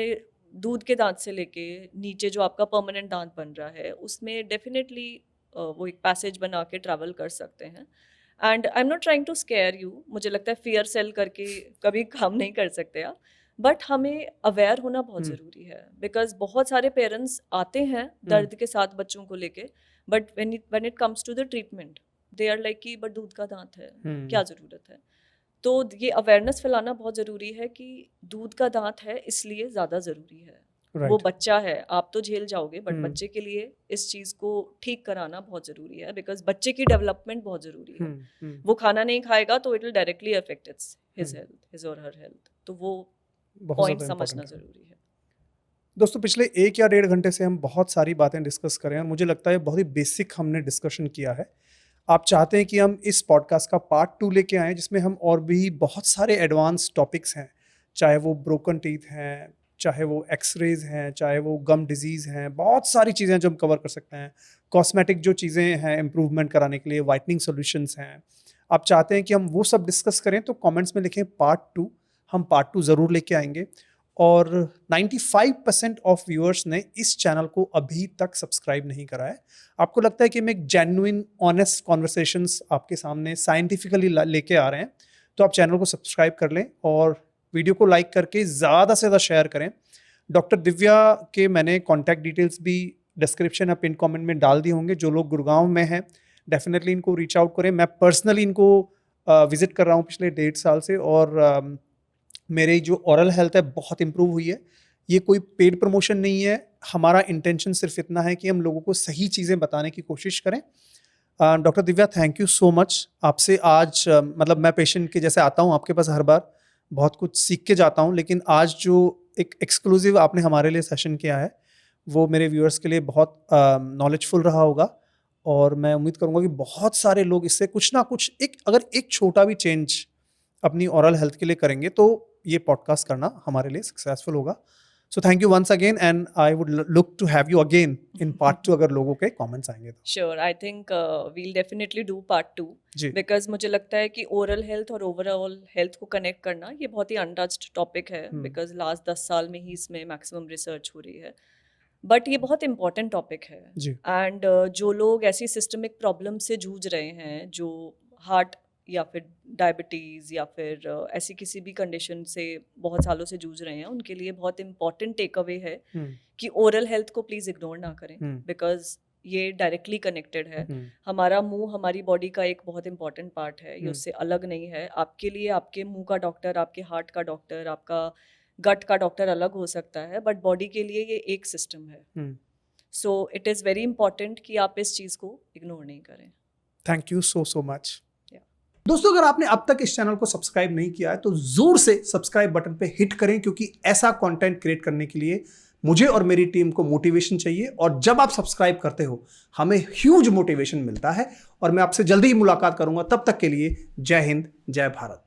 B: दूध के दांत से लेके नीचे जो आपका परमानेंट दांत बन रहा है उसमें डेफिनेटली वो एक पैसेज बना के ट्रैवल कर सकते हैं। And I am not trying to scare you, मुझे लगता है फियर सेल करके कभी काम नहीं कर सकते आप, बट हमें अवेयर होना बहुत ज़रूरी है। बिकॉज बहुत सारे पेरेंट्स आते हैं दर्द के साथ बच्चों को लेके, but when it comes to the treatment they are like कि बट दूध का दांत है, क्या ज़रूरत है। तो ये अवेयरनेस फैलाना बहुत ज़रूरी है कि दूध का दांत है इसलिए ज़्यादा ज़रूरी है। वो बच्चा है, आप तो झेल जाओगे, बट बच्चे के लिए इस चीज़ को ठीक कराना बहुत ज़रूरी है, बिकॉज बच्चे की डेवलपमेंट बहुत ज़रूरी है। वो खाना नहीं खाएगा तो it will directly affect his health, his और हर हेल्थ। तो वो पॉइंट समझना ज़रूरी है।
A: दोस्तों, पिछले 1 या 1.5 घंटे से हम बहुत सारी बातें डिस्कस करें और मुझे लगता है बहुत ही बेसिक हमने डिस्कशन किया है। आप चाहते हैं कि हम इस पॉडकास्ट का पार्ट 2 लेके आएँ जिसमें हम और भी बहुत सारे एडवांस टॉपिक्स हैं, चाहे वो ब्रोकन टीथ हैं, चाहे वो एक्सरेज हैं, चाहे वो गम डिजीज़ हैं, बहुत सारी चीज़ें जो हम कवर कर सकते हैं। कॉस्मेटिक जो चीज़ें हैं इम्प्रूवमेंट कराने के लिए, वाइटनिंग सॉल्यूशंस हैं। आप चाहते हैं कि हम वो सब डिस्कस करें तो कमेंट्स में लिखें पार्ट 2, हम पार्ट 2 ज़रूर लेके आएंगे। और 95% ऑफ व्यूअर्स ने इस चैनल को अभी तक सब्सक्राइब नहीं करा है। आपको लगता है कि हम एक जेन्युइन ऑनेस्ट कॉन्वर्सेशंस आपके सामने साइंटिफिकली लेके आ रहे हैं, तो आप चैनल को सब्सक्राइब कर लें और वीडियो को लाइक करके ज़्यादा से ज़्यादा शेयर करें। डॉक्टर दिव्या के मैंने कॉन्टैक्ट डिटेल्स भी डिस्क्रिप्शन या पिन कमेंट में डाल दिए होंगे। जो लोग गुड़गांव में हैं डेफिनेटली इनको रीच आउट करें। मैं पर्सनली इनको विज़िट कर रहा हूँ पिछले 1.5 साल से और मेरी जो ओरल हेल्थ है बहुत इम्प्रूव हुई है। ये कोई पेड प्रमोशन नहीं है, हमारा इंटेंशन सिर्फ इतना है कि हम लोगों को सही चीज़ें बताने की कोशिश करें। Doctor Divya, thank you so much. आपसे आज मतलब मैं पेशेंट के जैसे आता हूँ आपके पास हर बार, बहुत कुछ सीख के जाता हूँ, लेकिन आज जो एक एक्सक्लूसिव आपने हमारे लिए सेशन किया है वो मेरे व्यूअर्स के लिए बहुत नॉलेजफुल रहा होगा, और मैं उम्मीद करूँगा कि बहुत सारे लोग इससे कुछ ना कुछ अगर एक छोटा भी चेंज अपनी ओरल हेल्थ के लिए करेंगे तो ये पॉडकास्ट करना हमारे लिए सक्सेसफुल होगा। So thank you once again, and I would look to have you again in part 2 अगर लोगों के कमेंट्स आएंगे तो।
B: Sure, I think we'll definitely do part 2
A: जी।
B: बिकॉज मुझे लगता है कि ओरल हेल्थ और ओवरऑल हेल्थ को कनेक्ट करना ये बहुत ही अनटच्ड टॉपिक है, बिकॉज लास्ट 10 साल में ही इसमें मैक्सिमम रिसर्च हो रही है, बट ये बहुत इंपॉर्टेंट टॉपिक है।
A: जी।
B: एंड जो लोग ऐसी सिस्टमिक प्रॉब्लम से जूझ रहे हैं, जो हार्ट या फिर डायबिटीज़ या फिर ऐसी किसी भी कंडीशन से बहुत सालों से जूझ रहे हैं, उनके लिए बहुत इंपॉर्टेंट टेक अवे है कि ओरल हेल्थ को प्लीज़ इग्नोर ना करें, बिकॉज ये डायरेक्टली कनेक्टेड है। हमारा मुंह हमारी बॉडी का एक बहुत इंपॉर्टेंट पार्ट है, ये उससे अलग नहीं है। आपके लिए आपके मुंह का डॉक्टर, आपके हार्ट का डॉक्टर, आपका गट का डॉक्टर अलग हो सकता है, बट बॉडी के लिए ये एक सिस्टम है। So it is very important कि आप इस चीज़ को इग्नोर नहीं करें।
A: Thank you so much. दोस्तों, अगर आपने अब तक इस चैनल को सब्सक्राइब नहीं किया है तो जोर से सब्सक्राइब बटन पे हिट करें, क्योंकि ऐसा कंटेंट क्रिएट करने के लिए मुझे और मेरी टीम को मोटिवेशन चाहिए, और जब आप सब्सक्राइब करते हो हमें ह्यूज मोटिवेशन मिलता है। और मैं आपसे जल्दी ही मुलाकात करूंगा, तब तक के लिए जय हिंद, जय भारत।